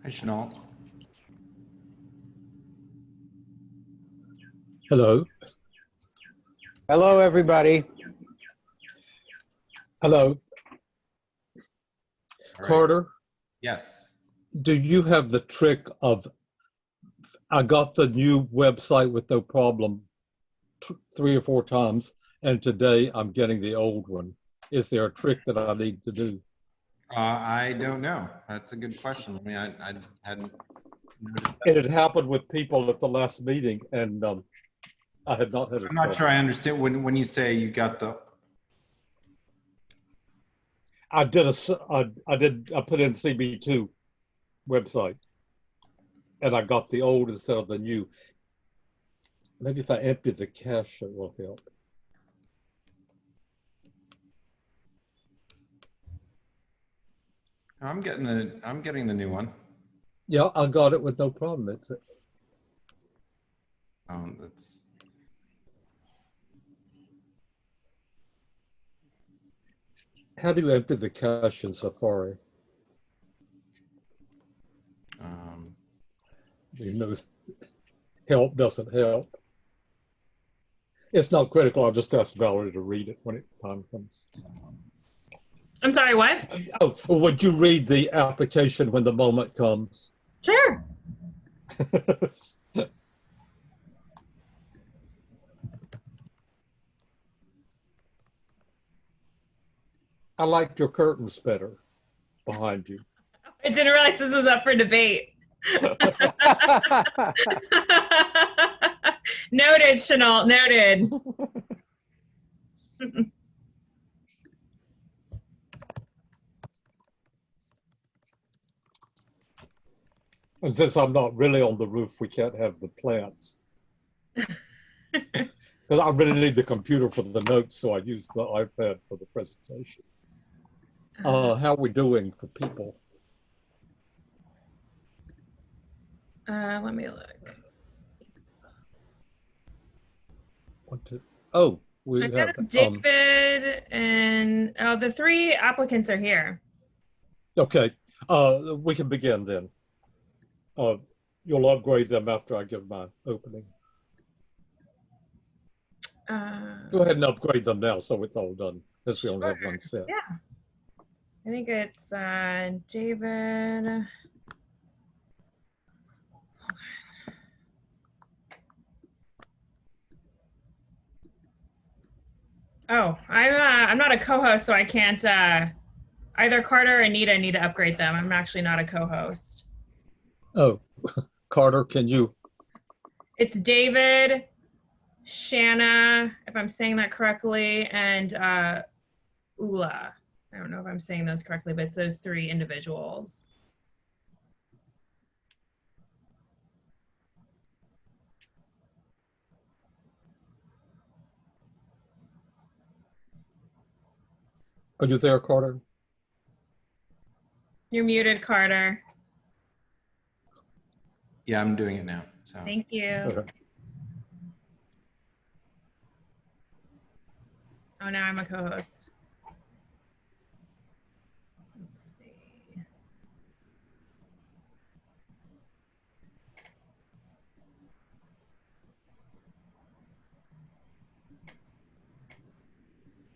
Chenault. Hello. Hello, everybody. Hello. Right. Carter, Yes. do you have the trick of, I got the new website with no problem 3 or 4 times, and today I'm getting the old one. Is there a trick that I need to do? I don't know. That's a good question. I mean, I hadn't noticed that. It had happened with people at the last meeting, and I had not had a I'm not sure I understand when you say you got the. I put in CB2 website, and I got the old instead of the new. Maybe if I empty the cache, it will help. I'm getting the new one. Yeah, I got it with no problem. That's it. That's. How do you empty the cache in Safari? You know, help doesn't help. It's not critical. I'll just ask Valerie to read it when time comes. I'm sorry, what? Oh, would you read the application when the moment comes? Sure. I liked your curtains better behind you. I didn't realize this was up for debate. Noted, Chenault, noted. And since I'm not really on the roof, we can't have the plants. Because I really need the computer for the notes, so I use the iPad for the presentation. How are we doing for people? Let me look. Oh, we I have David and the 3 applicants are here. Okay, we can begin then. You'll upgrade them after I give my opening. Go ahead and upgrade them now so it's all done, because we only have one set. Yeah. I think it's David. Oh, I'm not a co-host, so I can't. Either Carter or Anita need to upgrade them. I'm actually not a co-host. Oh, Carter, can you? It's David, Shanna, if I'm saying that correctly, and Ula. I don't know if I'm saying those correctly, but it's those 3 individuals. Are you there, Carter? You're muted, Carter. Yeah, I'm doing it now. So. Thank you. Okay. Oh, now I'm a co-host. Let's see.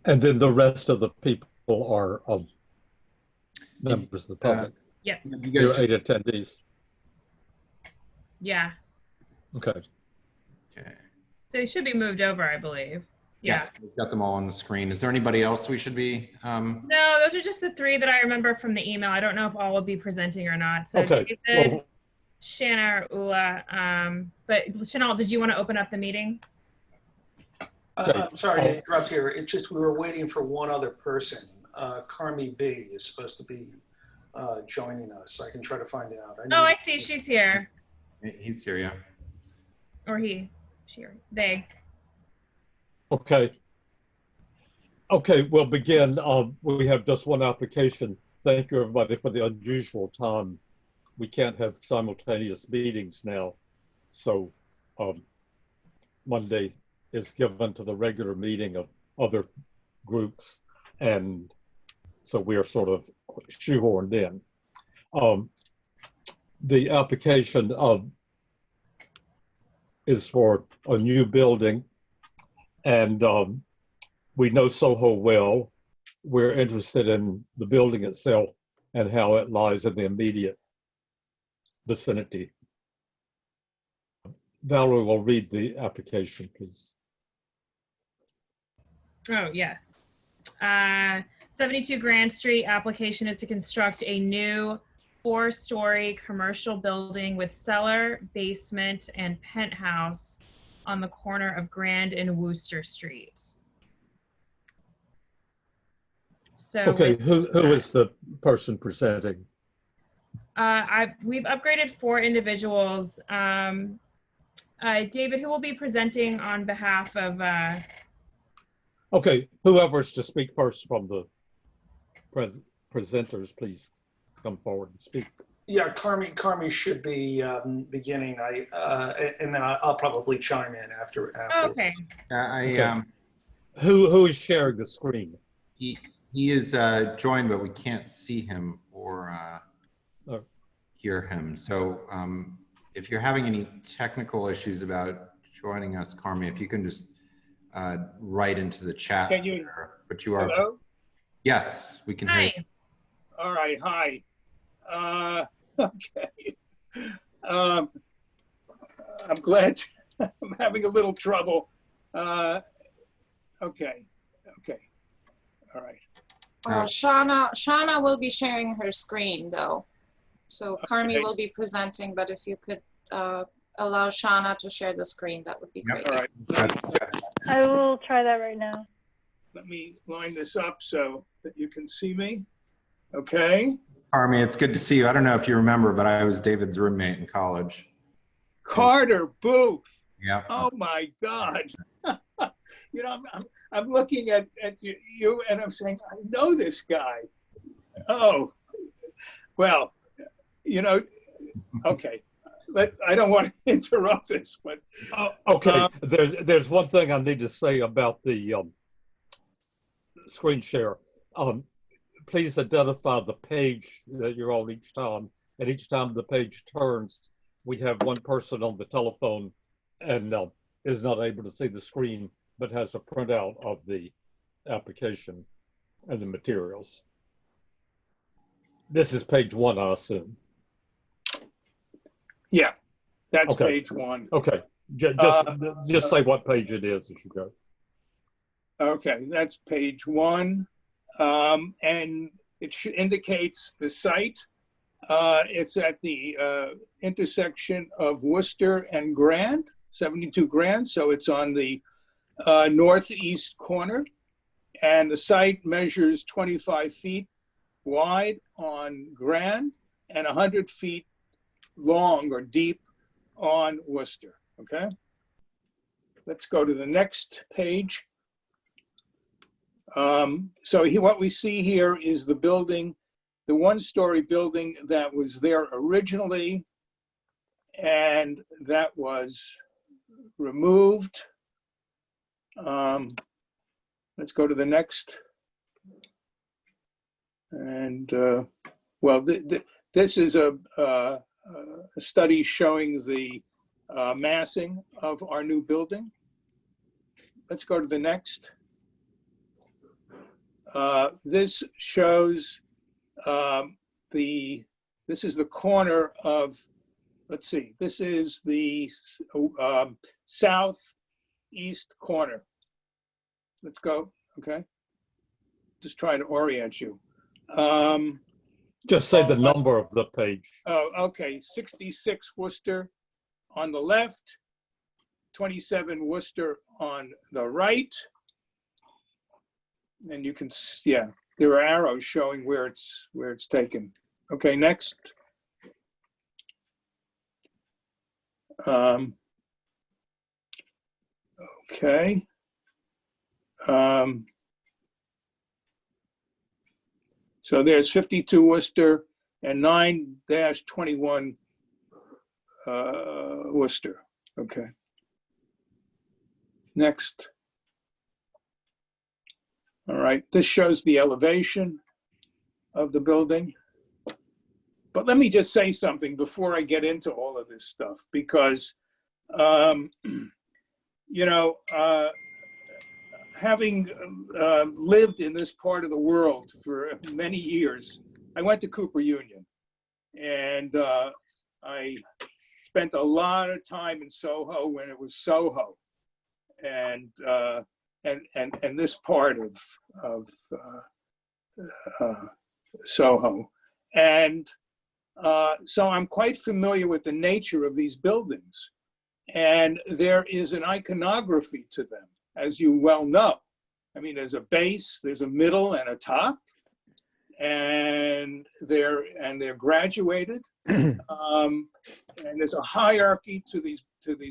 And then the rest of the people are members of the public. Yep. You're 8 attendees. Yeah. Okay. Okay. So they should be moved over, I believe. Yeah. Yes, we've got them all on the screen. Is there anybody else we should be? No, those are just the 3 that I remember from the email. I don't know if all will be presenting or not. So Okay. David, Well, Shanna, or Ula. But Chenault, did you want to open up the meeting? I'm sorry to interrupt here. It's just we were waiting for one other person. Carmi B is supposed to be joining us. I can try to find out. I see. She's here. He's here, yeah. Or he, she, or they. Okay. Okay, we'll begin. We have just one application. Thank you, everybody, for the unusual time. We can't have simultaneous meetings now. So Monday is given to the regular meeting of other groups. And so we are sort of shoehorned in. the application is for a new building, and we know Soho well. We're interested in the building itself and how it lies in the immediate vicinity. Valerie will read the application, please. Oh, yes. 72 Grand Street, application is to construct a new 4-story commercial building with cellar, basement, and penthouse on the corner of Grand and Wooster Street. So Okay, who is the person presenting? we've upgraded 4 individuals. David, who will be presenting on behalf of Okay, whoever's to speak first from the presenters, please come forward and speak. Yeah, Carmi should be beginning. And then I'll probably chime in after. okay. Who is sharing the screen? He is joined, but we can't see him or hear him. So if you're having any technical issues about joining us, Carmi, if you can just write into the chat. Can you? There. But you are. Hello? Yes, we can hear you. Hi. All right, hi. Okay. I'm glad I'm having a little trouble. Okay. All right. Shauna will be sharing her screen though. So Carmi Okay. will be presenting, but if you could allow Shauna to share the screen, that would be great. All right. I will try that right now. Let me line this up so that you can see me. Okay. Carmi, it's good to see you. I don't know if you remember, but I was David's roommate in college. Carter Booth. Yeah. Oh my God. You know, I'm looking at you and I'm saying, I know this guy. Oh, well, you know, okay. I don't want to interrupt this, but. Okay, there's one thing I need to say about the screen share. Please identify the page that you're on each time, and each time the page turns, we have one person on the telephone and is not able to see the screen, but has a printout of the application and the materials. This is page 1, I assume. Yeah, that's Okay. page 1. Okay, just say what page it is as you go. Okay, that's page 1. And it indicates the site. It's at the intersection of Worcester and Grand, 72 Grand. So it's on the northeast corner. And the site measures 25 feet wide on Grand and 100 feet long or deep on Worcester. Okay. Let's go to the next page. So what we see here is the building, the 1-story building that was there originally, and that was removed. Let's go to the next. And well, this is a study showing the massing of our new building. Let's go to the next. This shows this is the corner of, let's see, this is the southeast corner. Let's go, okay? Just try to orient you. Just say the number of the page. Oh, okay, 66 Worcester on the left, 27 Worcester on the right. And you can, yeah, there are arrows showing where it's taken. Okay, next. Okay. So there's 52 Worcester and 9-21 Worcester. Okay. Next. All right, this shows the elevation of the building. But let me just say something before I get into all of this stuff, because, you know, having lived in this part of the world for many years, I went to Cooper Union, and I spent a lot of time in Soho when it was Soho, and this part of Soho, and so I'm quite familiar with the nature of these buildings, and there is an iconography to them, as you well know. I mean, there's a base, there's a middle, and a top, and they're graduated, and there's a hierarchy to these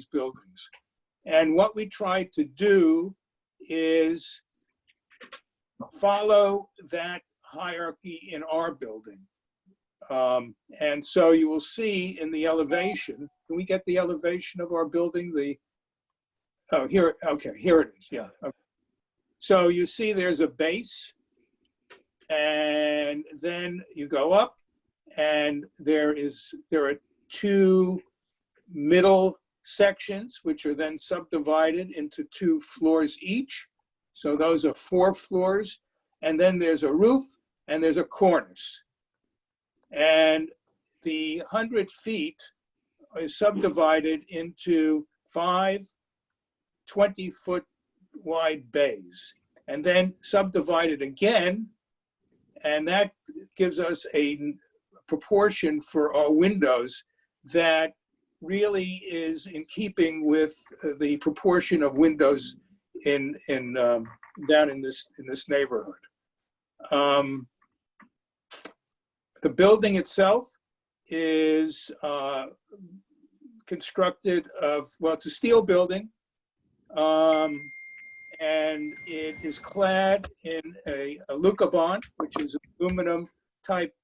buildings. And what we try to do is follow that hierarchy in our building. And so you will see in the elevation, can we get the elevation of our building? Oh, here, okay, here it is, yeah. Okay. So you see there's a base, and then you go up, and there are two middle sections, which are then subdivided into 2 floors each. So those are 4 floors, and then there's a roof, and there's a cornice. And the 100 feet is subdivided into 5 20-foot wide bays, and then subdivided again, and that gives us a proportion for our windows that really is in keeping with the proportion of windows in down in this neighborhood. The building itself is constructed of, well, it's a steel building, and it is clad in a lucabond, which is aluminum type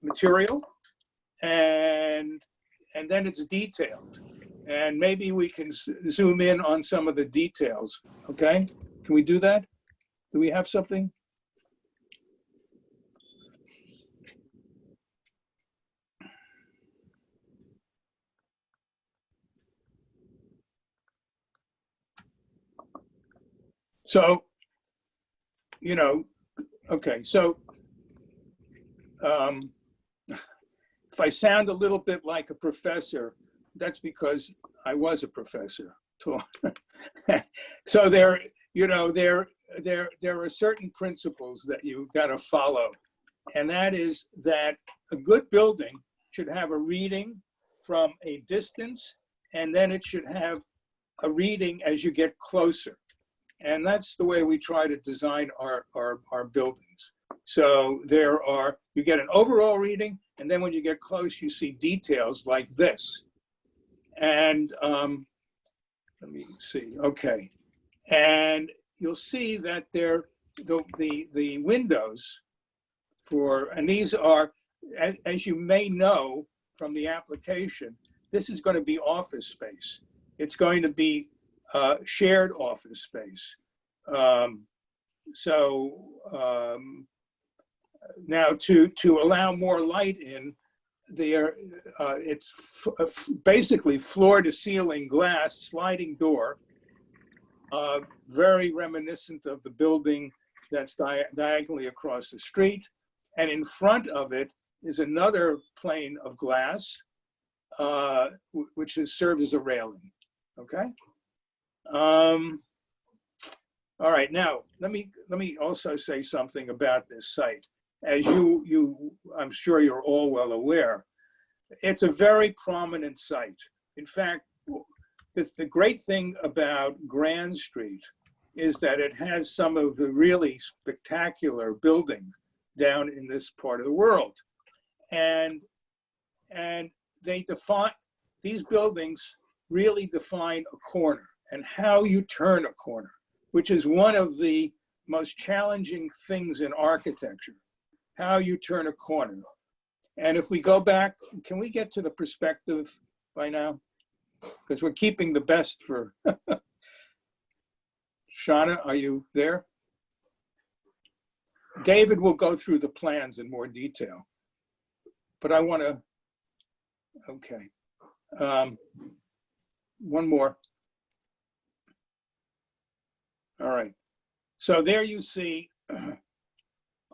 material, and then it's detailed. And maybe we can zoom in on some of the details, okay? Can we do that? Do we have something? So, you know, okay, so if I sound a little bit like a professor, that's because I was a professor. So there are certain principles that you've got to follow, and that is that a good building should have a reading from a distance, and then it should have a reading as you get closer. And that's the way we try to design our buildings. So you get an overall reading, and then when you get close, you see details like this. And let me see, okay. And you'll see that the windows and these are, as you may know from the application, this is going to be office space. It's going to be shared office space. Now to allow more light in there, it's basically floor to ceiling glass sliding door, very reminiscent of the building that's diagonally across the street. And in front of it is another plane of glass, which serves as a railing, okay? All right, now let me also say something about this site. As I'm sure you're all well aware, it's a very prominent site. In fact, the great thing about Grand Street is that it has some of the really spectacular building down in this part of the world, and these buildings really define a corner and how you turn a corner, which is one of the most challenging things in architecture, how you turn a corner. And if we go back, can we get to the perspective by now? Because we're keeping the best for, Shauna, are you there? David will go through the plans in more detail. but I want to, okay. One more. All right. So there you see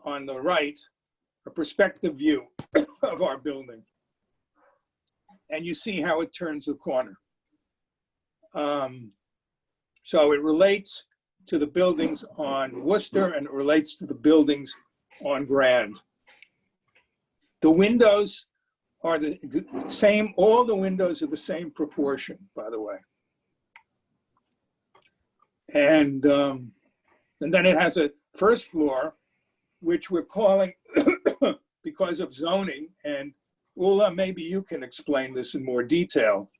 on the right, a perspective view of our building. And you see how it turns the corner. So it relates to the buildings on Worcester and it relates to the buildings on Grand. The windows are the same, all the windows are the same proportion, by the way. And then it has a first floor, which we're calling, because of zoning, and Ula, maybe you can explain this in more detail,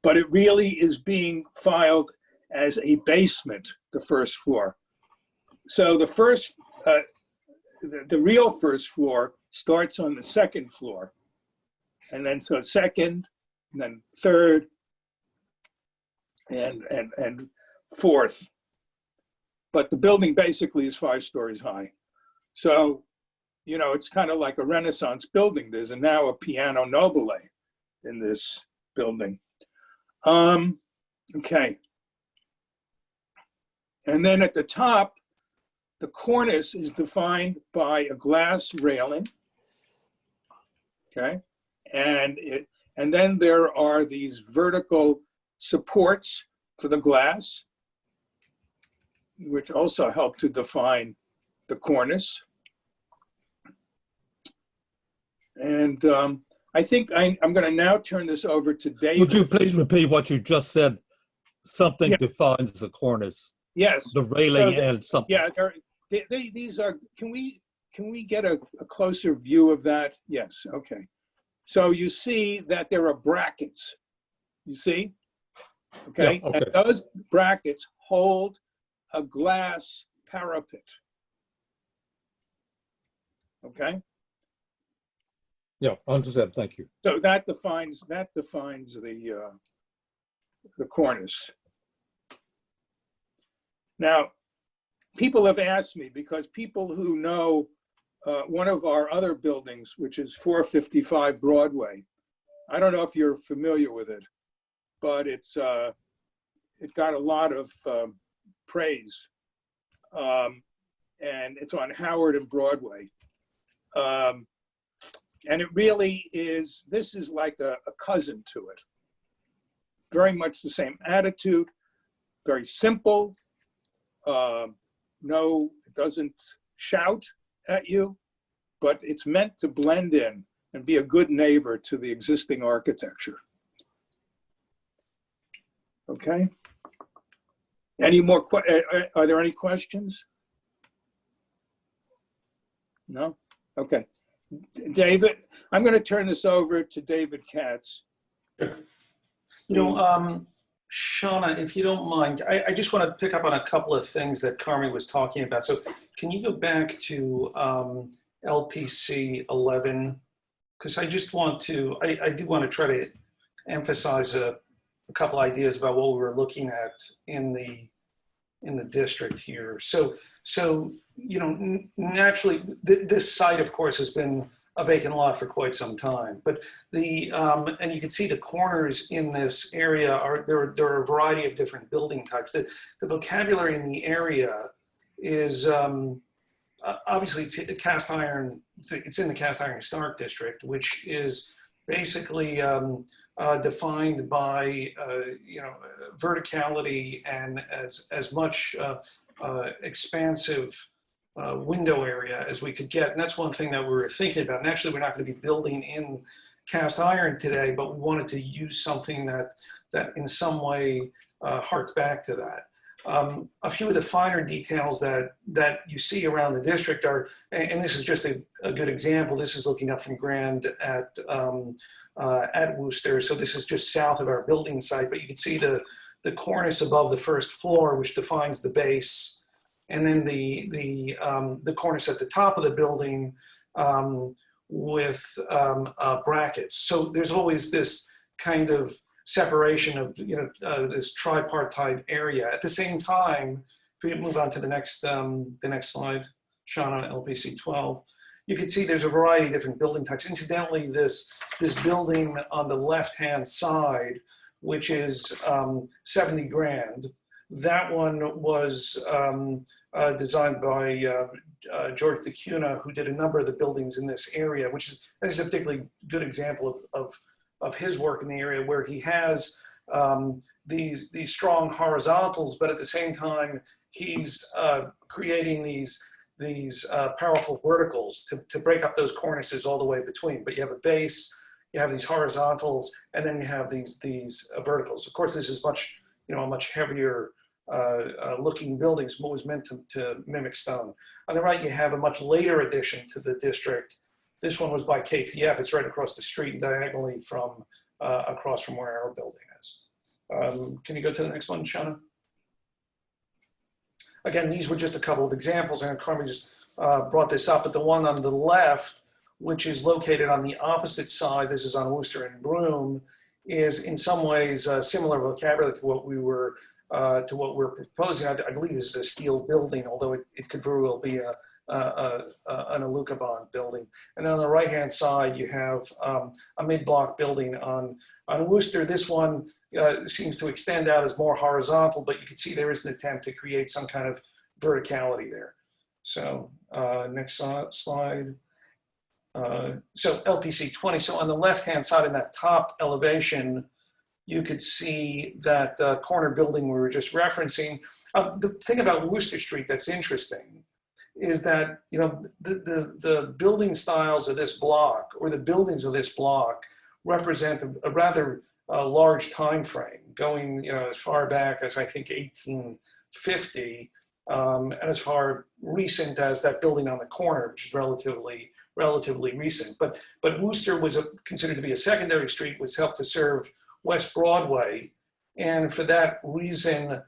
but it really is being filed as a basement, the first floor. So the first, the real first floor starts on the second floor. And then so second, and then third, and fourth. But the building basically is 5 stories high. So, you know, it's kind of like a Renaissance building. There's now a piano nobile in this building. Okay. And then at the top, the cornice is defined by a glass railing. Okay. And then there are these vertical supports for the glass, which also help to define the cornice. And I think I'm going to now turn this over to David. Would you please repeat what you just said? Something defines the cornice. Yes. The railing and something. Yeah, these are, can we get a closer view of that? Yes, okay. So you see that there are brackets, you see? Okay, yeah, okay. And those brackets hold a glass parapet. Okay? Yeah, understood, thank you. So that defines the cornice. Now, people have asked me, because people who know one of our other buildings, which is 455 Broadway, I don't know if you're familiar with it, but it got a lot of praise, and it's on Howard and Broadway. And it really is, this is like a cousin to it. Very much the same attitude, very simple. No, it doesn't shout at you, but it's meant to blend in and be a good neighbor to the existing architecture. Okay. Any more, are there any questions? No? Okay. David, I'm going to turn this over to David Katz. You know, Shauna, if you don't mind, I just want to pick up on a couple of things that Carmen was talking about. So can you go back to LPC 11? Because I just want to, I do want to try to emphasize a couple ideas about what we were looking at in the district here. So you know, naturally, this site, of course, has been a vacant lot for quite some time. But and you can see the corners in this area there are a variety of different building types. The vocabulary in the area is obviously it's cast iron. It's in the cast iron historic district, which is basically defined by you know, verticality and as much expansive window area as we could get. And that's one thing that we were thinking about. And actually, we're not going to be building in cast iron today, but we wanted to use something that in some way harked back to that. A few of the finer details that you see around the district are, and this is just a good example, this is looking up from Grand at Wooster. So this is just south of our building site, but you can see the cornice above the first floor, which defines the base. And then the cornice at the top of the building with brackets. So there's always this kind of separation of, you know, this tripartite area. At the same time, if we move on to the next slide, Shauna, LPC 12, you can see there's a variety of different building types. Incidentally, this building on the left-hand side, which is 70 Grand, that one was designed by George DeCuna, who did a number of the buildings in this area, this is a particularly good example of his work in the area, where he has these strong horizontals, but at the same time, he's creating these powerful verticals to break up those cornices all the way between. But you have a base, you have these horizontals, and then you have these verticals. Of course, this is a much heavier looking buildings, what was meant to mimic stone. On the right, you have a much later addition to the district. This one was by KPF. It's right across the street and diagonally from across from where our building is. Can you go to the next one, Shauna? Again, these were just a couple of examples, and Carmen just brought this up, but the one on the left, which is located on the opposite side, this is on Wooster and Broome, is in some ways a similar vocabulary to what we're proposing. I believe this is a steel building, although it could very well be an Alucobond building. And then on the right-hand side, you have a mid-block building on Wooster. This one seems to extend out as more horizontal, but you can see there is an attempt to create some kind of verticality there. So next slide. So LPC 20. So on the left-hand side in that top elevation, you could see that corner building we were just referencing. The thing about Wooster Street that's interesting is that, you know, the building styles of this block, or the buildings of this block, represent a rather large time frame, going, you know, as far back as I think 1850, and as far recent as that building on the corner, which is relatively recent. But Wooster was considered to be a secondary street, which helped to serve West Broadway, and for that reason,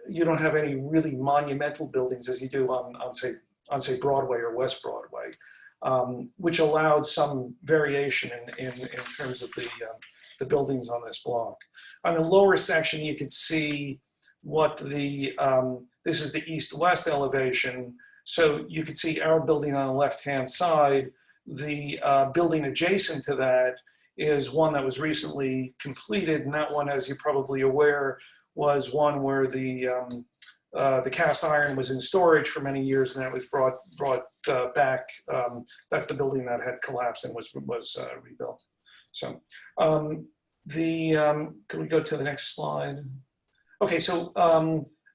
you don't have any really monumental buildings as you do on say Broadway or West Broadway, which allowed some variation in terms of the buildings on this block. On the lower section, you can see what this is the east-west elevation. So you can see our building on the left-hand side. The building adjacent to that is one that was recently completed, and that one, as you're probably aware, was one where the cast iron was in storage for many years, and that was brought back. That's the building that had collapsed and was rebuilt. So can we go to the next slide? Okay, so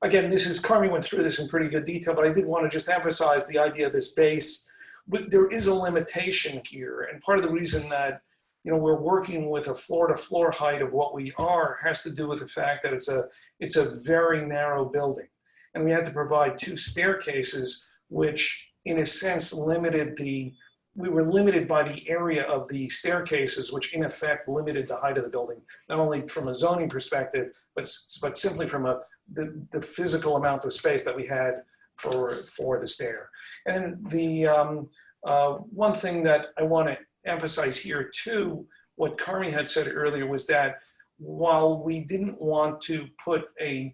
again, Carmi went through this in pretty good detail, but I did want to just emphasize the idea of this base. There is a limitation here, and part of the reason that, you know, we're working with a floor-to-floor height of what we are has to do with the fact that it's a very narrow building, and we had to provide two staircases, which in a sense we were limited by the area of the staircases, which in effect limited the height of the building, not only from a zoning perspective, but simply from the physical amount of space that we had for the stair. And the one thing that I want to emphasize here too, what Carmi had said earlier, was that while we didn't want to put an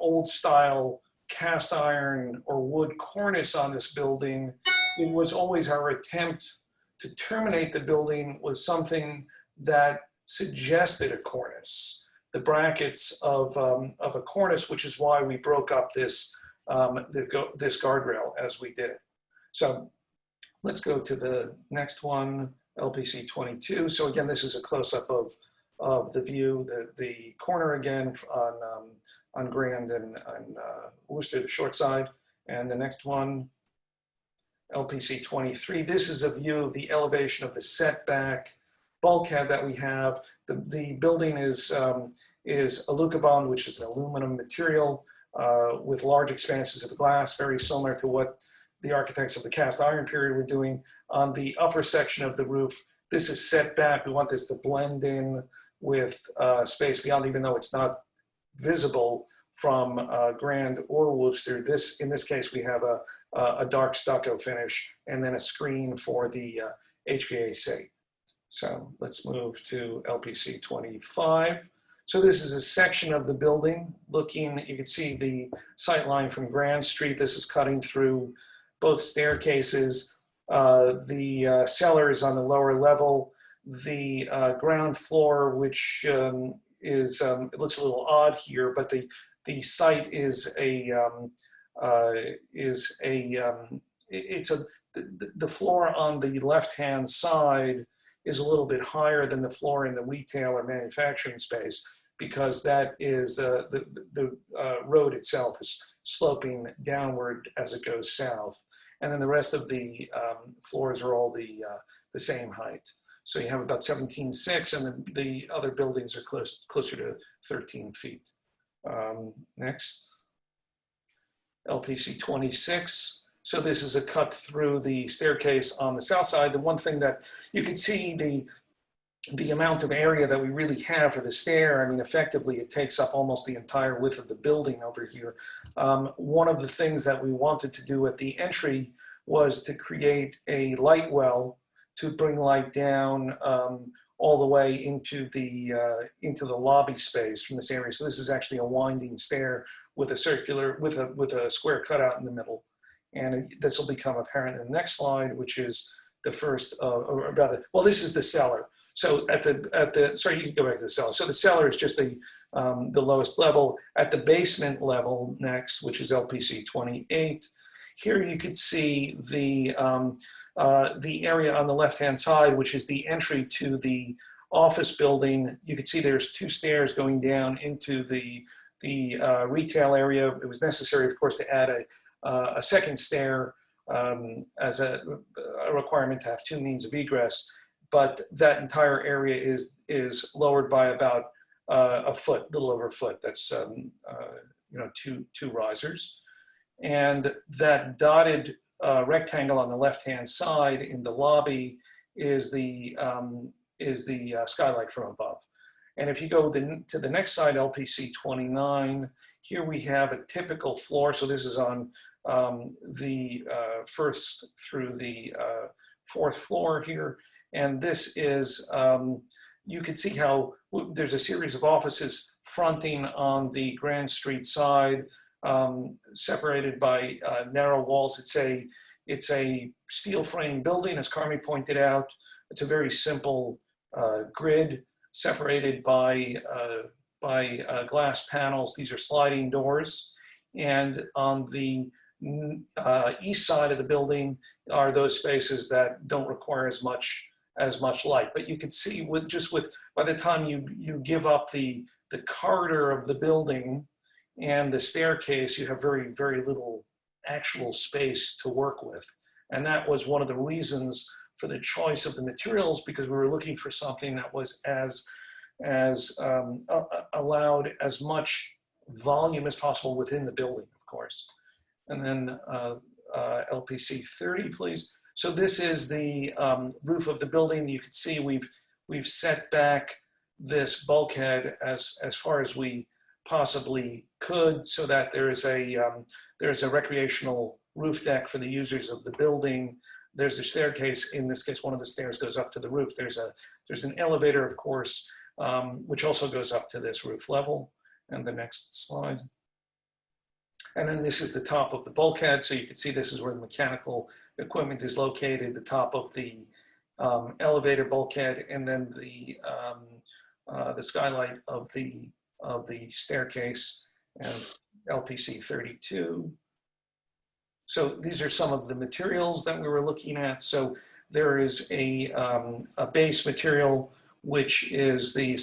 old style cast iron or wood cornice on this building, it was always our attempt to terminate the building with something that suggested a cornice, the brackets of a cornice, which is why we broke up this guardrail as we did. So let's go to the next one, LPC 22. So again, this is a close-up of the view, the corner again on Grand and Wooster, the short side. And the next one, LPC 23. This is a view of the elevation of the setback bulkhead that we have. The building is Alucobond, which is an aluminum material with large expanses of glass, very similar to what the architects of the cast iron period were doing. On the upper section of the roof, this is set back. We want this to blend in with space beyond, even though it's not visible from Grand or Wooster. In this case, we have a dark stucco finish and then a screen for the HVAC. So let's move to LPC 25. So this is a section of the building looking, you can see the sight line from Grand Street. This is cutting through both staircases. The cellar is on the lower level. The ground floor, which is it looks a little odd here, but the site is the floor on the left-hand side is a little bit higher than the floor in the retail or manufacturing space, because that is the road itself is sloping downward as it goes south. And then the rest of the floors are all the same height. So you have about 17.6, and the other buildings are closer to 13 feet. Next, LPC 26. So this is a cut through the staircase on the south side. The one thing that you can see, the amount of area that we really have for the stair, I mean, effectively it takes up almost the entire width of the building over here. One of the things that we wanted to do at the entry was to create a light well to bring light down all the way into the lobby space from this area. So this is actually a winding stair with a circular, with a square cutout in the middle. And this will become apparent in the next slide, which is the first, or rather, well, this is the cellar. So sorry, you can go back to the cellar. So the cellar is just the lowest level. At the basement level next, which is LPC 28, here you could see the area on the left-hand side, which is the entry to the office building. You can see there's 2 stairs going down into the retail area. It was necessary, of course, to add a second stair as a requirement to have 2 means of egress, but that entire area is lowered by about a foot, little over a foot. That's two risers, and that dotted rectangle on the left-hand side in the lobby is the skylight from above. And if you go to the next side, LPC 29, here we have a typical floor. So this is on the first through the 4th floor here. And this is, you can see how there's a series of offices fronting on the Grand Street side, separated by narrow walls. It's a steel frame building, as Carmi pointed out. It's a very simple grid separated by glass panels. These are sliding doors. And on the east side of the building are those spaces that don't require as much light. But you can see by the time you give up the corridor of the building and the staircase, you have very, very little actual space to work with. And that was one of the reasons for the choice of the materials, because we were looking for something that was allowed as much volume as possible within the building, of course. And then LPC 30, please. So this is the roof of the building. You can see we've set back this bulkhead as far as we possibly could, so that there's a recreational roof deck for the users of the building. There's a staircase. In this case, one of the stairs goes up to the roof. There's an elevator, of course, which also goes up to this roof level. And the next slide. And then this is the top of the bulkhead. So you can see this is where the mechanical equipment is located, the top of the elevator bulkhead, and then the skylight of the staircase, and LPC 32. So these are some of the materials that we were looking at. So there is a base material, which is the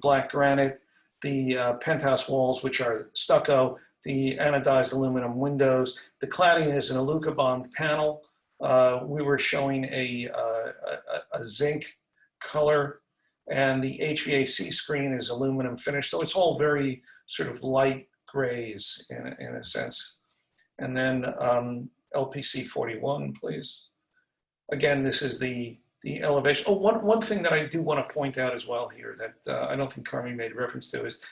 black granite, the penthouse walls, which are stucco, the anodized aluminum windows. The cladding is an Alucobond panel. We were showing a zinc color, and the HVAC screen is aluminum finish. So it's all very sort of light grays in a sense. And then LPC 41, please. Again, this is the elevation. Oh, one thing that I do want to point out as well here that I don't think Carmi made reference to is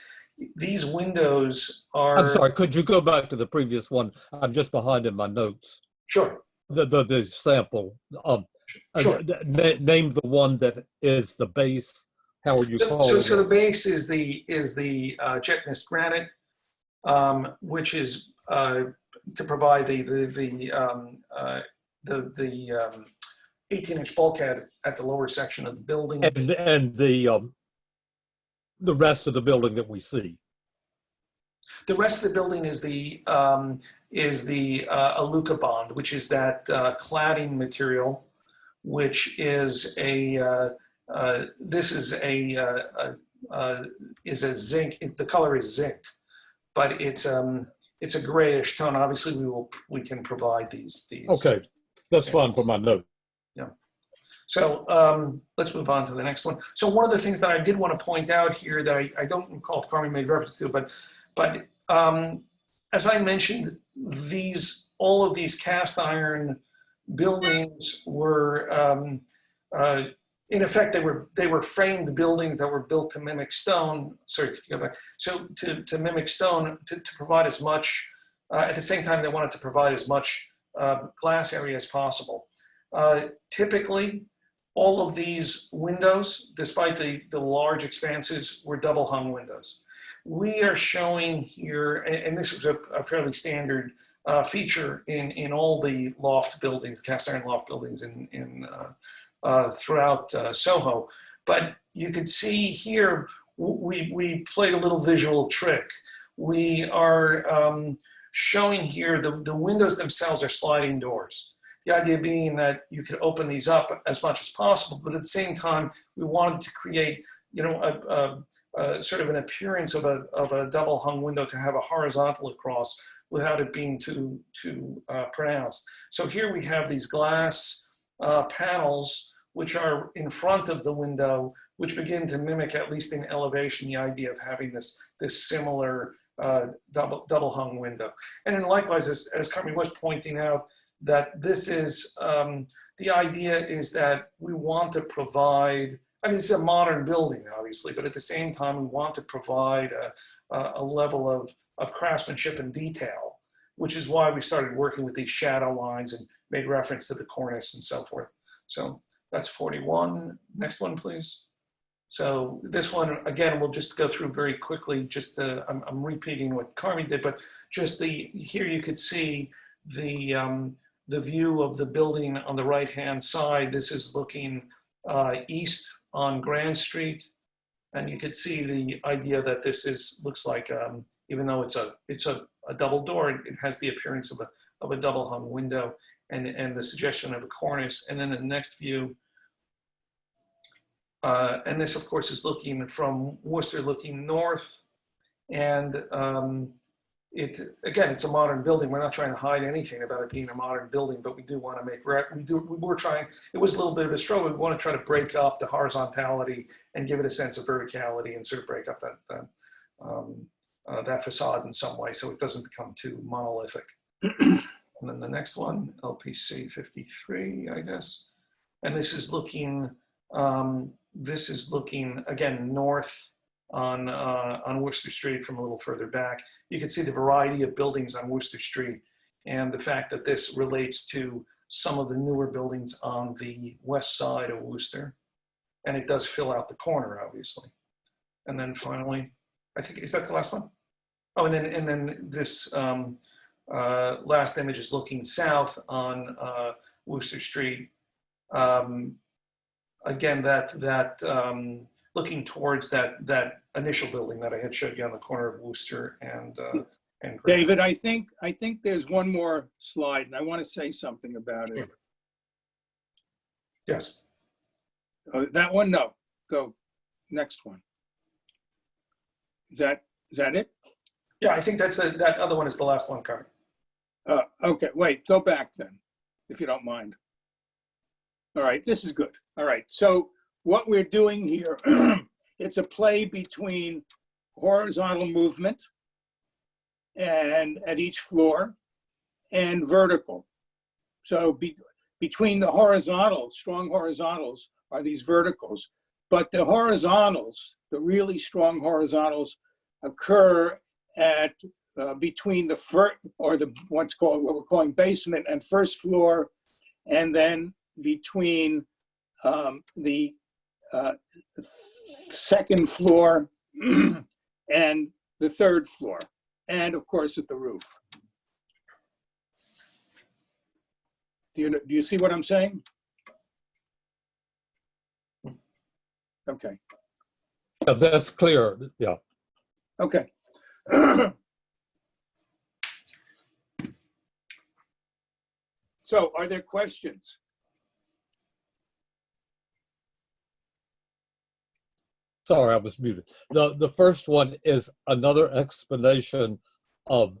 these windows are... I'm sorry, could you go back to the previous one? I'm just behind in my notes. Sure. The sample. Sure. Name the one that is the base. How are you calling it? So the base is the jet mist granite, which is to provide the 18-inch bulkhead at the lower section of the building. And the rest of the building that we see. The rest of the building is the Aluka bond, which is that cladding material, which is this is a zinc. The color is zinc, but it's a grayish tone. Obviously, we can provide these. Okay, that's fine for my note. Yeah. So let's move on to the next one. So one of the things that I did want to point out here that I don't recall if Carmen made reference to, but as I mentioned, all of these cast iron buildings were, in effect, they were framed buildings that were built to mimic stone. Sorry, could you go back? So to mimic stone, to provide as much, at the same time, they wanted to provide as much glass area as possible. Typically, all of these windows, despite the large expanses, were double hung windows. We are showing here, and this was a fairly standard feature in all the loft buildings, cast iron loft buildings throughout Soho. But you could see here, we played a little visual trick. We are showing here the windows themselves are sliding doors. The idea being that you could open these up as much as possible, but at the same time, we wanted to create, sort of an appearance of a double hung window to have a horizontal across without it being too pronounced. So here we have these glass panels which are in front of the window, which begin to mimic, at least in elevation, the idea of having this similar double hung window. And then likewise, as Carmen was pointing out, that this is, the idea is that we want to provide, I mean, it's a modern building, obviously, but at the same time, we want to provide a level of craftsmanship and detail, which is why we started working with these shadow lines and made reference to the cornice and so forth. So that's 41. Next one, please. So this one, again, we'll just go through very quickly. Just I'm repeating what Carmen did, but just here you could see the view of the building on the right-hand side. This is looking east on Grand Street, and you could see the idea that this looks like, even though it's a double door, it has the appearance of a double hung window and the suggestion of a cornice. And then the next view, and this of course is looking from Worcester, looking north, and again, it's a modern building. We're not trying to hide anything about it being a modern building, but we do want to make, we're trying, it was a little bit of a struggle. We want to try to break up the horizontality and give it a sense of verticality and sort of break up that facade in some way so it doesn't become too monolithic. And then the next one, LPC 53, I guess. And this is looking again, north on Worcester Street from a little further back. You can see the variety of buildings on Worcester Street and the fact that this relates to some of the newer buildings on the west side of Worcester. And it does fill out the corner, obviously. And then finally, I think, is that the last one? Oh, and then this last image is looking south on Worcester Street. Again, looking towards that initial building that I had showed you on the corner of Worcester and David, I think there's one more slide, and I want to say something about it. Yes. Oh, that one? No. Go. Next one. Is that it? Yeah, I think that other one is the last one, Carmen. Okay. Wait. Go back then, if you don't mind. All right. This is good. All right. So what we're doing here, it's a play between horizontal movement and at each floor and vertical. So between the horizontals, strong horizontals are these verticals, but the horizontals, the really strong horizontals occur at between the first, or the what we're calling basement and first floor, and then between the second floor and the third floor, and of course at the roof. Do you see what I'm saying? Okay. Yeah, that's clear. Yeah. Okay. So are there questions? Sorry, I was muted. The first one is another explanation of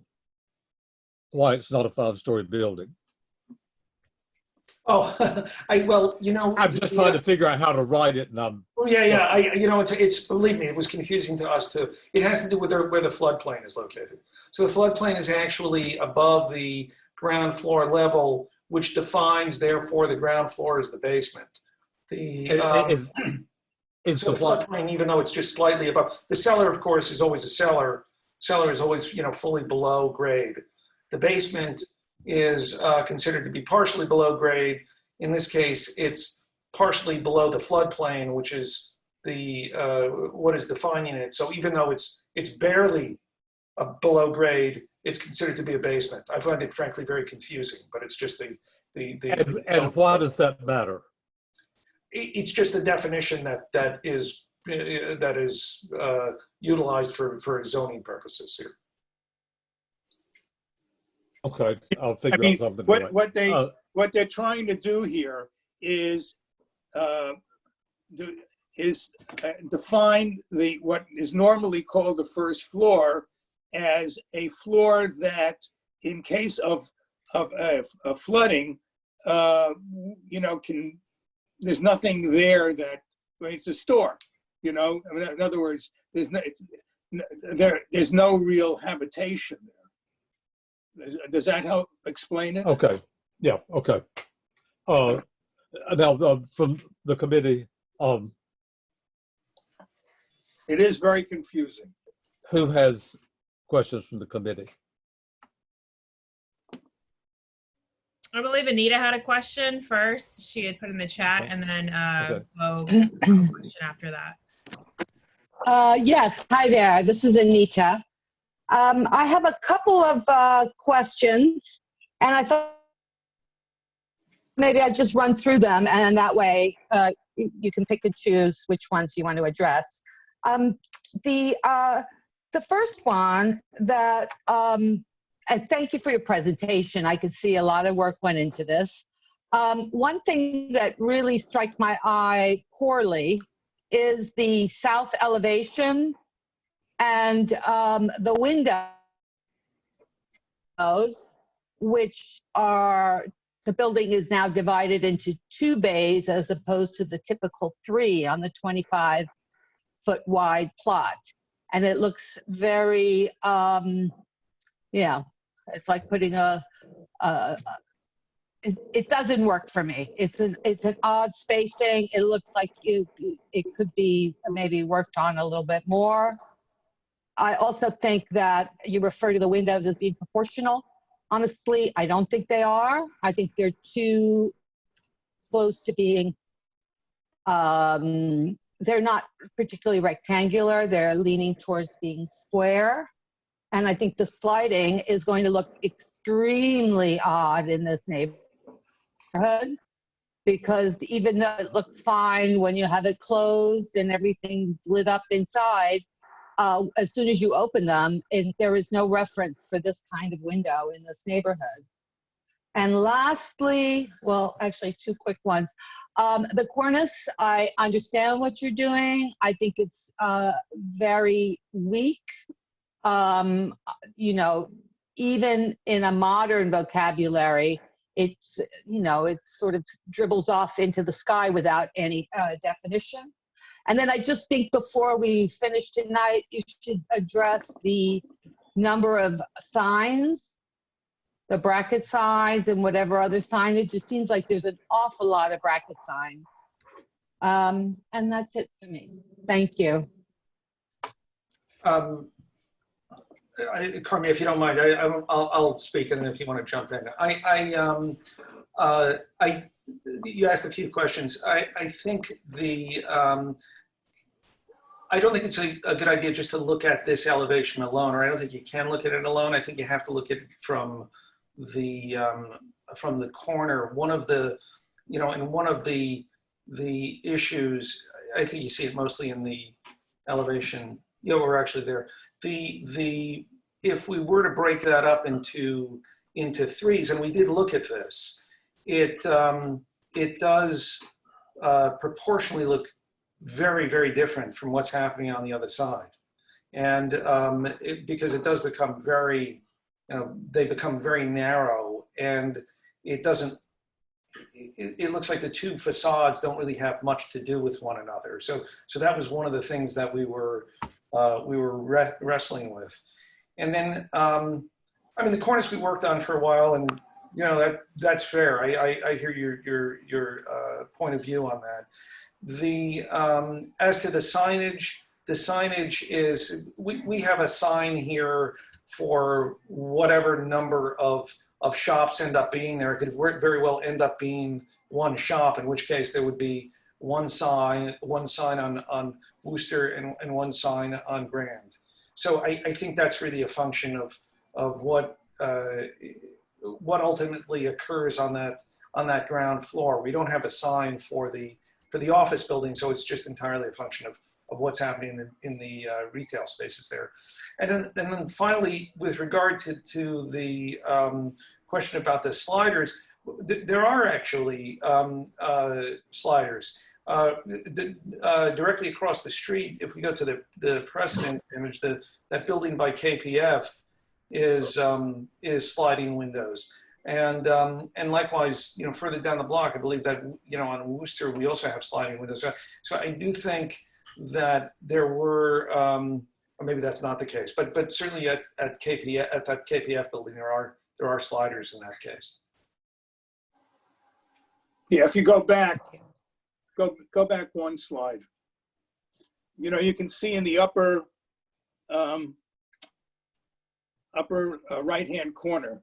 why it's not a 5-story building. Oh, well, you know. I'm just trying to figure out how to write it, and I'm. Oh, yeah. You know, it's believe me, it was confusing to us too. It has to do with where the floodplain is located. So the floodplain is actually above the ground floor level, which defines, therefore, the ground floor as the basement. So the floodplain, even though it's just slightly above, the cellar, of course, is always a cellar. Cellar is always, you know, fully below grade. The basement is considered to be partially below grade. In this case, it's partially below the floodplain, which is the what is defining it. So even though it's barely below grade, it's considered to be a basement. I find it frankly very confusing, but it's just and why does that matter? It's just the definition that is utilized for zoning purposes here. Okay, I'll figure out something. What they're trying to do here is define what is normally called the first floor as a floor that, in case of flooding, you know, there's nothing there that, I mean, it's a store, you know. I mean, in other words, there's no real habitation there. Does that help explain it? Okay. Yeah. Okay. Now from the committee, it is very confusing. Who has questions from the committee? I believe Anita had a question first. She had put in the chat, and then Bo had a question after that. Yes, hi there. This is Anita. I have a couple of questions, and I thought maybe I'd just run through them, and that way you can pick and choose which ones you want to address. The first one that, and thank you for your presentation. I could see a lot of work went into this. One thing that really strikes my eye poorly is the south elevation and the windows, which are, the building is now divided into 2 bays as opposed to the typical 3 on the 25-foot wide plot. And it looks very, yeah, it's like putting it doesn't work for me. It's an odd spacing. It looks like it could be maybe worked on a little bit more. I also think that you refer to the windows as being proportional. Honestly, I don't think they are. I think they're too close to being, they're not particularly rectangular. They're leaning towards being square. And I think the sliding is going to look extremely odd in this neighborhood, because even though it looks fine when you have it closed and everything's lit up inside, as soon as you open them, there is no reference for this kind of window in this neighborhood. And lastly, well, actually 2 quick ones. The cornice, I understand what you're doing. I think it's very weak. You know, even in a modern vocabulary, it's, you know, it sort of dribbles off into the sky without any definition. And then I just think before we finish tonight, you should address the number of signs, the bracket signs and whatever other signage. It seems like there's an awful lot of bracket signs. And that's it for me. Thank you. Carmi, if you don't mind, I'll speak, and then if you want to jump in. You asked a few questions. I think I don't think it's a good idea just to look at this elevation alone, or I don't think you can look at it alone. I think you have to look at it from from the corner. One of the, and one of the issues, I think you see it mostly in the elevation. Yeah, we're actually there. If we were to break that up into threes, and we did look at this, it does proportionally look very, very different from what's happening on the other side. And because it does become very, they become very narrow, and it doesn't, it looks like the two facades don't really have much to do with one another. So that was one of the things that we were wrestling with. And then, I mean, the cornice we worked on for a while, and that's fair. I hear your point of view on that. As to the signage is, we have a sign here for whatever number of shops end up being there. It could very well end up being one shop, in which case there would be one sign on Wooster and one sign on Grand. So I think that's really a function of what ultimately occurs on that ground floor. We don't have a sign for the office building, so it's just entirely a function of what's happening in the retail spaces there. And then finally, with regard to the question about the sliders, there are actually sliders. Directly across the street, if we go to the precedent image, that building by KPF is sliding windows. And likewise, further down the block, I believe that, on Wooster, we also have sliding windows. So I do think that there were, or maybe that's not the case, but certainly at that KPF building, there are sliders in that case. Yeah, if you go back one slide. You can see in the upper right-hand corner,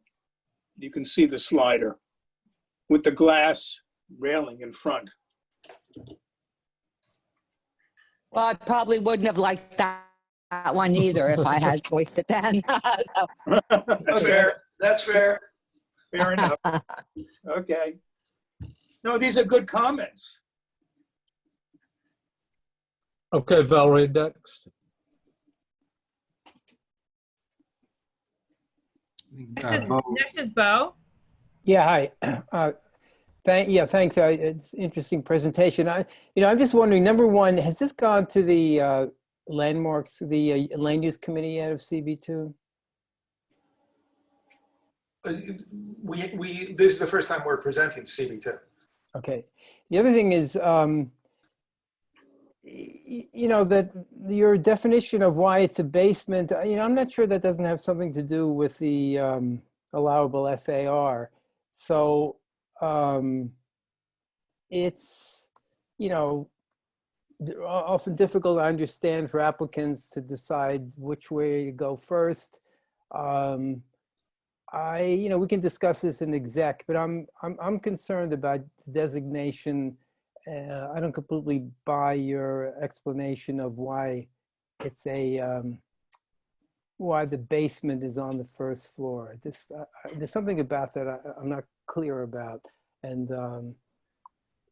you can see the slider with the glass railing in front. Well, I probably wouldn't have liked that one either if I had voiced it then. That's fair. That's fair. Fair enough. Okay. No, these are good comments. Okay, Valerie, next. Next is Bo. Yeah, hi. Thanks. It's an interesting presentation. I'm just wondering, number one, has this gone to the landmarks, the land use committee out of CB2? This is the first time we're presenting CB2. Okay. The other thing is, that your definition of why it's a basement, I'm not sure that doesn't have something to do with the allowable FAR. So it's, often difficult to understand for applicants to decide which way to go first. We can discuss this in exec, but I'm concerned about the designation. I don't completely buy your explanation of why it's why the basement is on the first floor. There's something about that I'm not clear about, and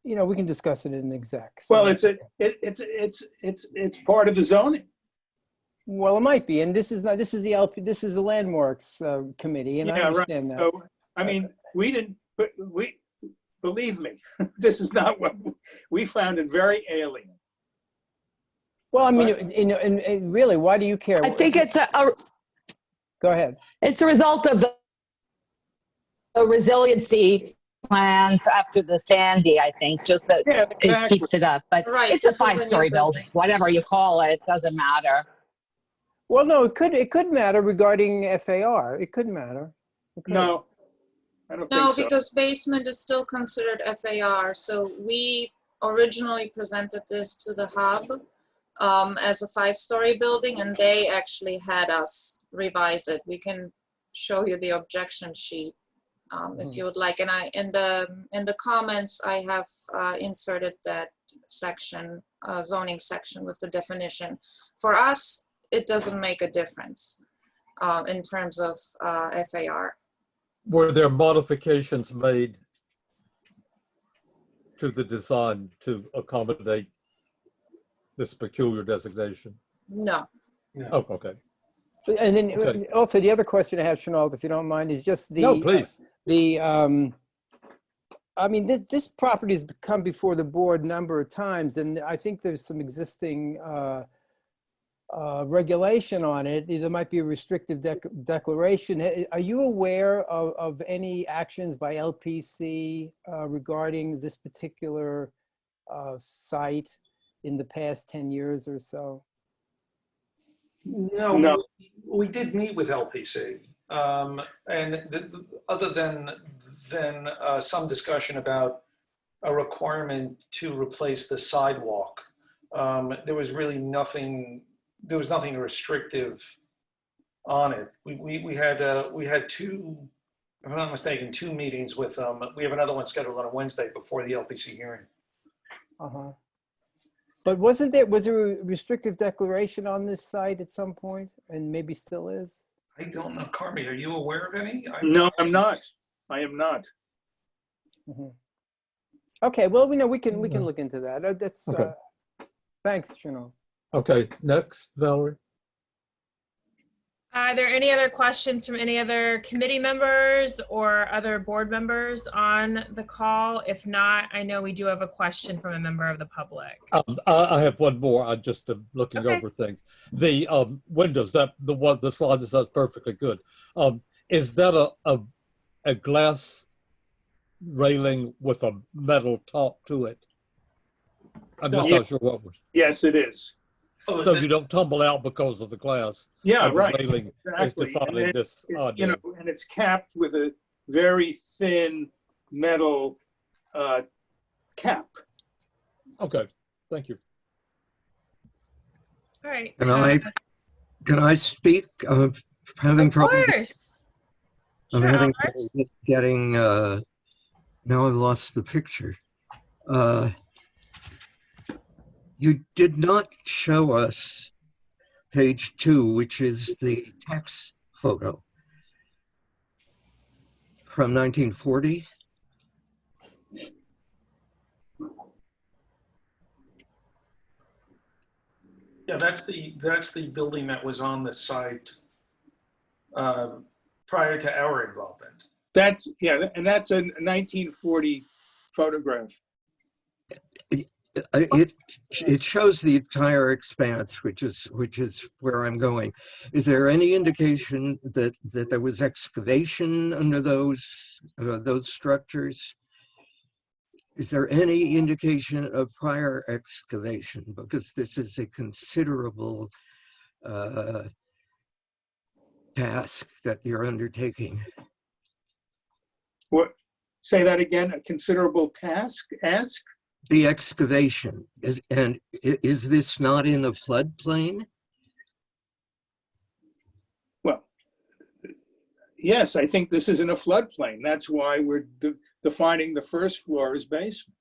we can discuss it in exec. So. Well, it's part of the zoning. Well, it might be, and this is the landmarks committee, and I understand that. So, I mean, believe me, this is not what we found it very alien. Well, I mean, and really, why do you care? I think it's Go ahead. It's a result of the resiliency plans after the Sandy, I think, just that it keeps it up. But it's a 5-story building, whatever you call it, doesn't matter. Well, no, it could matter regarding FAR. It could matter. No, I don't think so. Because basement is still considered FAR. So we originally presented this to the hub as a 5-story building, and they actually had us revise it. We can show you the objection sheet if you would like. And in the comments, I have inserted that section, zoning section with the definition. For us, it doesn't make a difference in terms of FAR. were there modifications made to the design to accommodate this peculiar designation? No. Oh, okay. And then Okay. also the other question I have, Chenault, if you don't mind, is just the No, please. I mean, this property has come before the board a number of times, and I think there's some existing regulation on it. There might be a restrictive declaration. Are you aware of any actions by LPC regarding this particular site in the past 10 years or so? No. We did meet with LPC, and other than some discussion about a requirement to replace the sidewalk, there was really nothing. There was nothing restrictive on it. We had two, if I'm not mistaken, 2 meetings with them. We have another one scheduled on a Wednesday before the LPC hearing. But was there a restrictive declaration on this site at some point, and maybe still is? I don't know, Carmi, are you aware of any? No, I'm not. I am not. Okay, well, we can look into that. That's Okay. Thanks, Chenault. Okay, next, Valerie. Are there any other questions from any other committee members or other board members on the call? If not, I know we do have a question from a member of the public. I have one more. I'm just looking Okay. over things. The windows, the slide that says perfectly good. Is that a glass railing with a metal top to it? I'm just not sure what was. Yes, it is. So you don't tumble out because of the glass. Yeah, and the right. railing is Exactly. defining this. And it's capped with a very thin metal cap. Okay, thank you. All right. Can I speak? I'm having trouble. Of course. I'm Sure, having Albert. trouble getting. Now I've lost the picture. You did not show us page 2, which is the tax photo from 1940. Yeah, that's the building that was on the site prior to our involvement. That's and that's a 1940 photograph. It shows the entire expanse, which is where I'm going. Is there any indication that there was excavation under those structures? Is there any indication of prior excavation? Because this is a considerable task that you're undertaking. What? Say that again. A considerable task. Ask. The excavation is this not in the floodplain? Well, yes, I think this is in a floodplain. That's why we're defining the first floor as basement.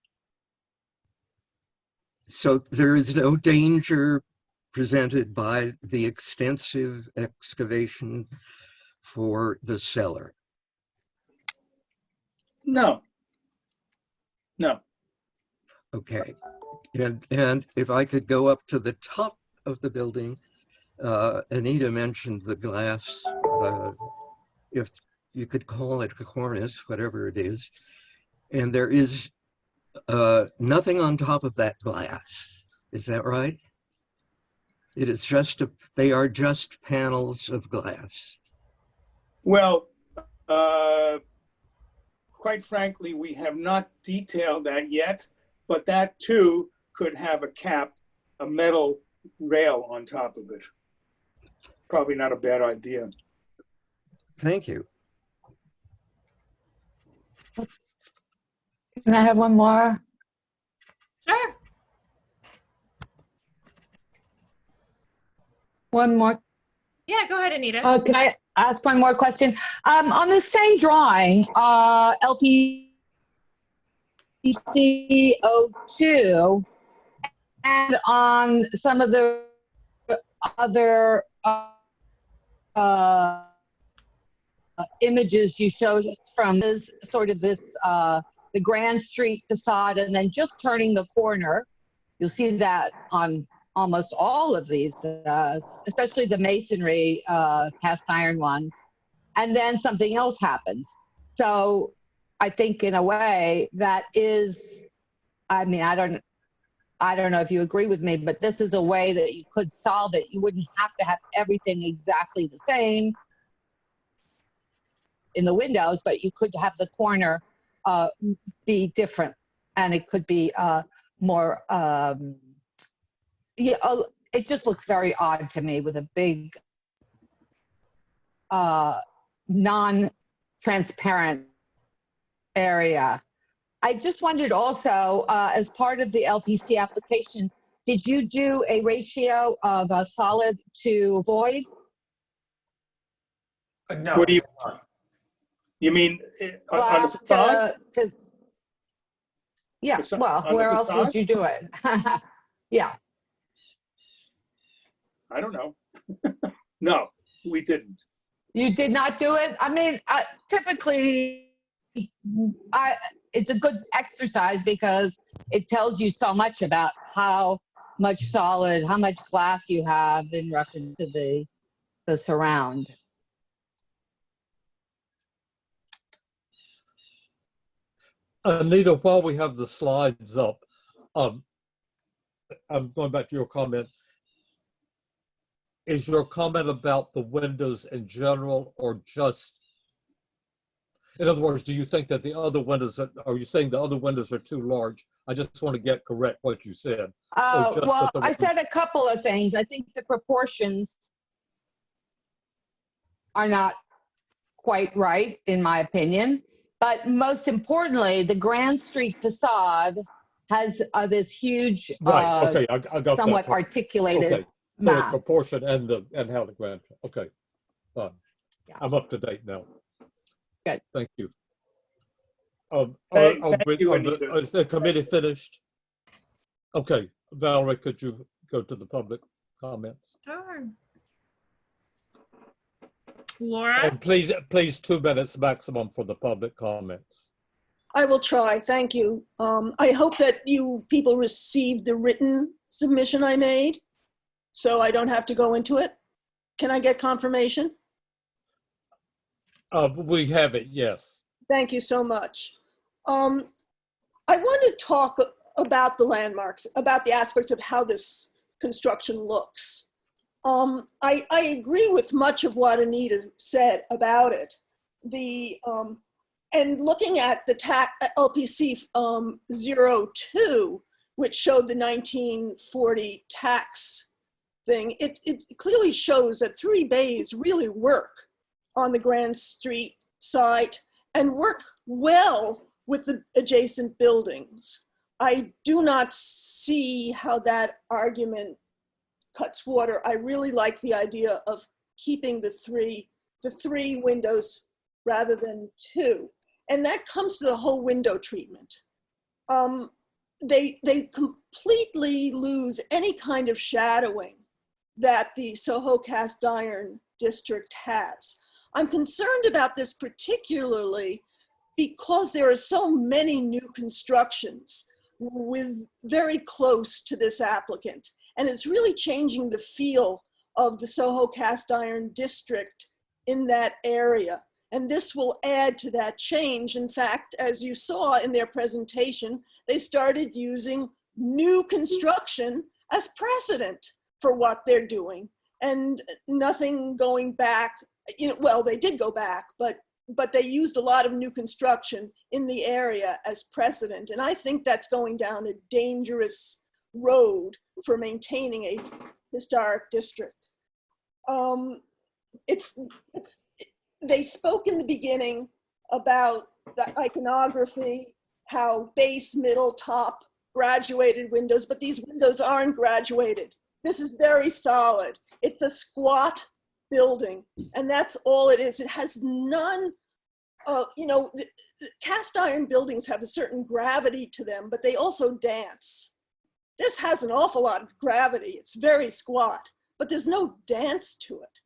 So there is no danger presented by the extensive excavation for the cellar? No. No. Okay, and if I could go up to the top of the building, Anita mentioned the glass, if you could call it a cornice, whatever it is, and there is nothing on top of that glass. Is that right? It is just they are just panels of glass. Well, quite frankly, we have not detailed that yet. But that too could have a cap, a metal rail on top of it. Probably not a bad idea. Thank you. Can I have one more? Sure. One more. Yeah, go ahead, Anita. Can I ask one more question? On the same drawing, LPC02, and on some of the other images you showed us from is sort of this, the Grand Street facade, and then just turning the corner. You'll see that on almost all of these, especially the masonry cast iron ones. And then something else happens. So I think in a way that is, I mean, I don't know if you agree with me, but this is a way that you could solve it. You wouldn't have to have everything exactly the same in the windows, but you could have the corner be different, and it could be more, it just looks very odd to me with a big non-transparent area. I just wondered also, as part of the LPC application, did you do a ratio of solid to void? No. What do you mean on the facade? Yeah, well, where else would you do it? Yeah. I don't know. No, we didn't. You did not do it? I mean, typically, it's a good exercise because it tells you so much about how much solid, how much glass you have in reference to the surround. Anita, while we have the slides up, I'm going back to your comment. Is your comment about the windows in general, or just, in other words, do you think that the other windows, are you saying the other windows are too large? I just want to get correct what you said. Well, I said a couple of things. I think the proportions are not quite right, in my opinion. But most importantly, the Grand Street facade has this huge, right. Okay, I got somewhat that articulated. Okay, so it's proportion and how the Grand. Okay, fine. Yeah. I'm up to date now. Good. Thank you. Is the committee finished? Okay, Valerie, could you go to the public comments? Sure. Laura? And please 2 minutes maximum for the public comments. I will try, thank you. I hope that you people received the written submission I made, so I don't have to go into it. Can I get confirmation? We have it, yes. Thank you so much. I want to talk about the landmarks, about the aspects of how this construction looks. I agree with much of what Anita said about it. And looking at the LPC 02, which showed the 1940 tax thing, it clearly shows that 3 bays really work on the Grand Street site and work well with the adjacent buildings. I do not see how that argument cuts water. I really like the idea of keeping the three windows rather than 2. And that comes to the whole window treatment. They completely lose any kind of shadowing that the Soho cast iron district has. I'm concerned about this particularly because there are so many new constructions with very close to this applicant. And it's really changing the feel of the Soho cast iron district in that area. And this will add to that change. In fact, as you saw in their presentation, they started using new construction as precedent for what they're doing, and nothing going back. Well, they did go back, but they used a lot of new construction in the area as precedent. And I think that's going down a dangerous road for maintaining a historic district. They spoke in the beginning about the iconography, how base, middle, top, graduated windows, but these windows aren't graduated. This is very solid. It's a squat building, and that's all it is. It has none of, the cast iron buildings have a certain gravity to them, but they also dance. This has an awful lot of gravity. It's very squat, but there's no dance to it.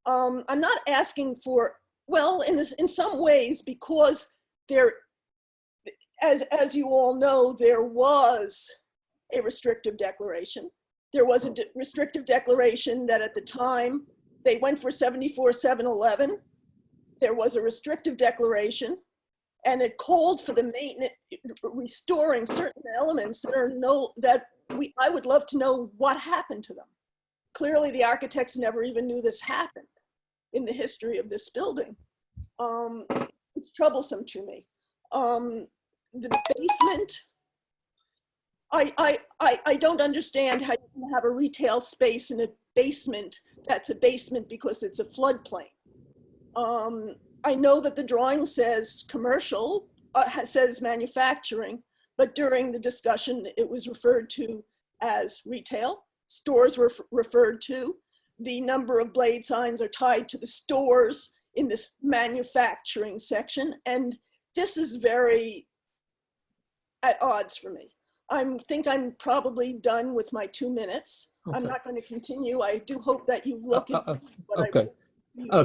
I'm not asking for well, in some ways, because there, as you all know, there was a restrictive declaration. There was a restrictive declaration that at the time they went for 74,711. There was a restrictive declaration, and it called for the maintenance, restoring certain elements that are I would love to know what happened to them. Clearly, the architects never even knew this happened in the history of this building. It's troublesome to me. The basement, I don't understand how you can have a retail space in a basement that's a basement because it's a floodplain. I know that the drawing says commercial, says manufacturing, but during the discussion, it was referred to as retail. Stores were referred to. The number of blade signs are tied to the stores in this manufacturing section. And this is very at odds for me. I think I'm probably done with my 2 minutes. Okay. I'm not going to continue. I do hope that you look at what okay.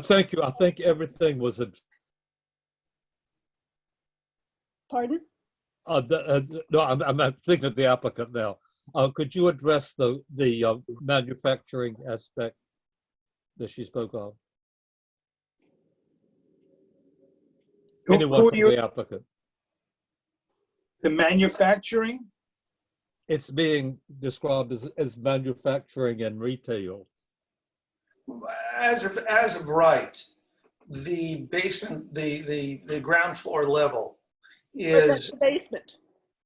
Thank you. I think everything was a. Pardon? No, I'm thinking of the applicant now. Could you address the manufacturing aspect that she spoke of? Anyone from the applicant? The manufacturing? It's being described as manufacturing and retail. As of right, the basement, the ground floor level is the basement.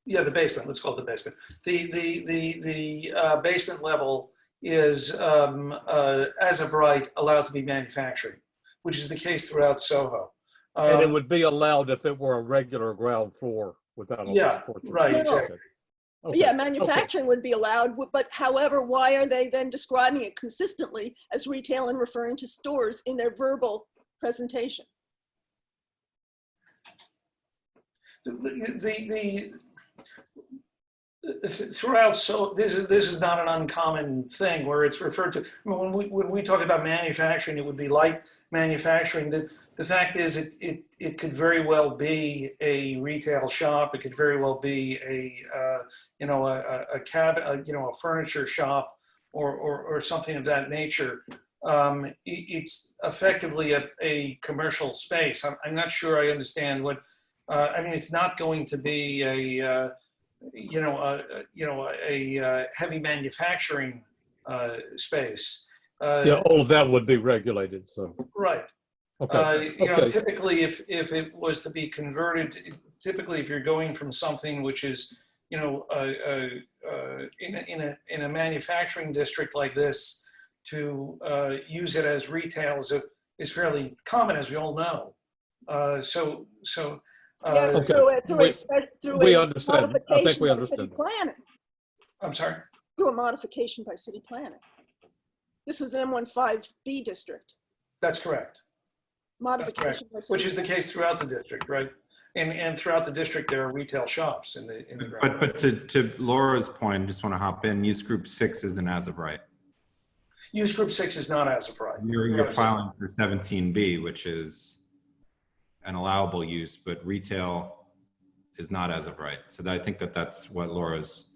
Yeah, the basement. Let's call it the basement. The basement level is as of right allowed to be manufacturing, which is the case throughout Soho. And it would be allowed if it were a regular ground floor without all yeah, right, exactly. Okay. Yeah, manufacturing would be allowed, but however, why are they then describing it consistently as retail and referring to stores in their verbal presentation? Throughout, so this is not an uncommon thing where it's referred to. I mean, when we talk about manufacturing, it would be light manufacturing. The fact is, it could very well be a retail shop. It could very well be a furniture shop or something of that nature. It's effectively a commercial space. I'm not sure I understand what. I mean, it's not going to be a heavy manufacturing space. Yeah, all of that would be regulated. So right. Okay. Typically, if it was to be converted, typically if you're going from something which is in a manufacturing district like this to use it as retail is fairly common, as we all know. Yes, we understand. I think we understand. City planning. I'm sorry? Through a modification by city planning. This is an M15B district. That's correct. Modification by city Which is the case throughout the district, right? And throughout the district, there are retail shops in the ground. But to Laura's point, I just want to hop in. Use group 6 isn't as of right. Use group 6 is not as of right. You're filing for 17B, which is an allowable use, but retail is not as of right. So I think that's what Laura's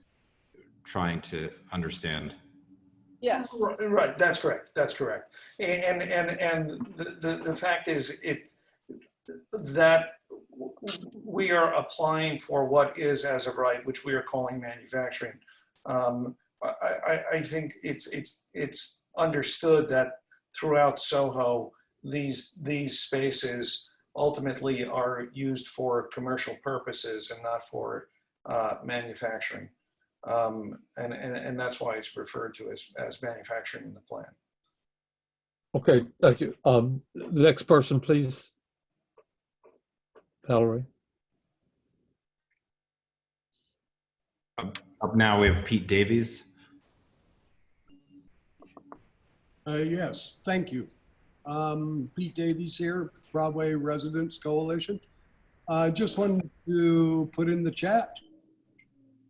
trying to understand. Yes. Right. That's correct. That's correct. And the fact is that we are applying for what is as of right, which we are calling manufacturing. I think it's understood that throughout Soho, these spaces ultimately are used for commercial purposes and not for manufacturing. And that's why it's referred to as manufacturing in the plan. Okay, thank you. The next person, please. Valerie. Up now we have Pete Davies. Yes, thank you. Pete Davies here, Broadway Residents Coalition. I just wanted to put in the chat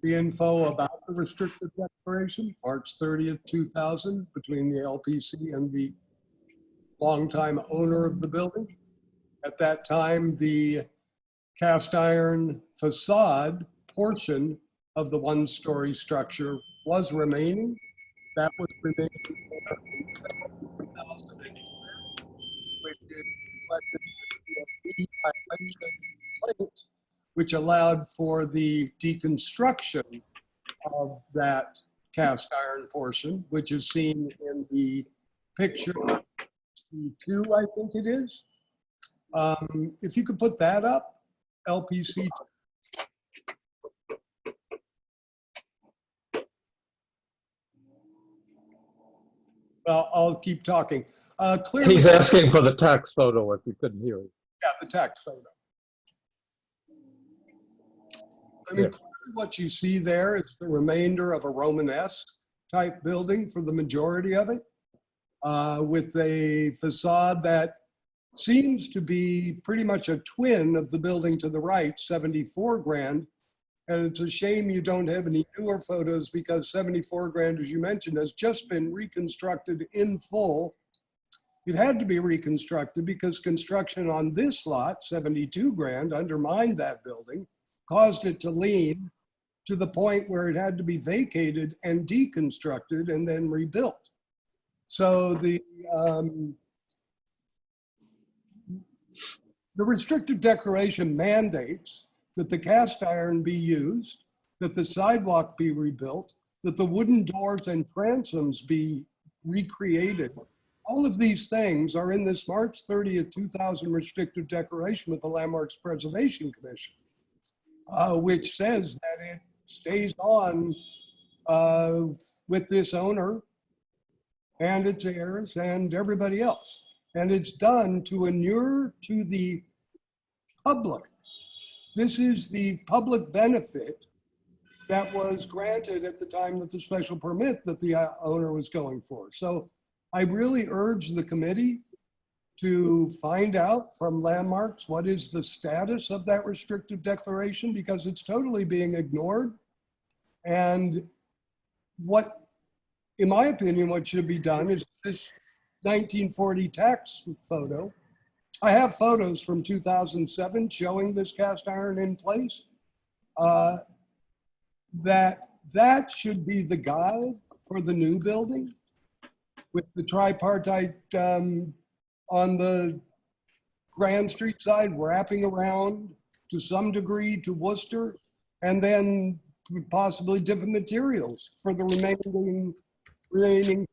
the info about the restrictive declaration, March 30th, 2000, between the LPC and the longtime owner of the building. At that time, the cast iron facade portion of the one-story structure was remaining. That was remaining for 2002, which is reflected in the plate, which allowed for the deconstruction of that cast iron portion, which is seen in the picture CB2, I think it is. If you could put that up, LPC. Well, I'll keep talking. Clearly, He's asking for the tax photo if you couldn't hear it. yeah, the tax photo. I mean, clearly what you see there is the remainder of a Romanesque type building for the majority of it, with a facade that seems to be pretty much a twin of the building to the right, 74 Grand. And it's a shame you don't have any newer photos because 74 Grand, as you mentioned, has just been reconstructed in full. It had to be reconstructed because construction on this lot, 72 Grand, undermined that building, caused it to lean to the point where it had to be vacated and deconstructed and then rebuilt. So the restrictive declaration mandates that the cast iron be used, that the sidewalk be rebuilt, that the wooden doors and transoms be recreated. All of these things are in this March 30th, 2000 restrictive declaration with the Landmarks Preservation Commission, which says that it stays on with this owner and its heirs and everybody else. And it's done to inure to the public. This is the public benefit that was granted at the time that the special permit that the owner was going for. So I really urge the committee to find out from Landmarks what is the status of that restrictive declaration, because it's totally being ignored. And what, in my opinion, what should be done is this 1940 tax photo. I have photos from 2007 showing this cast iron in place. That should be the guide for the new building, with the tripartite on the Grand Street side wrapping around to some degree to Worcester, and then possibly different materials for the remaining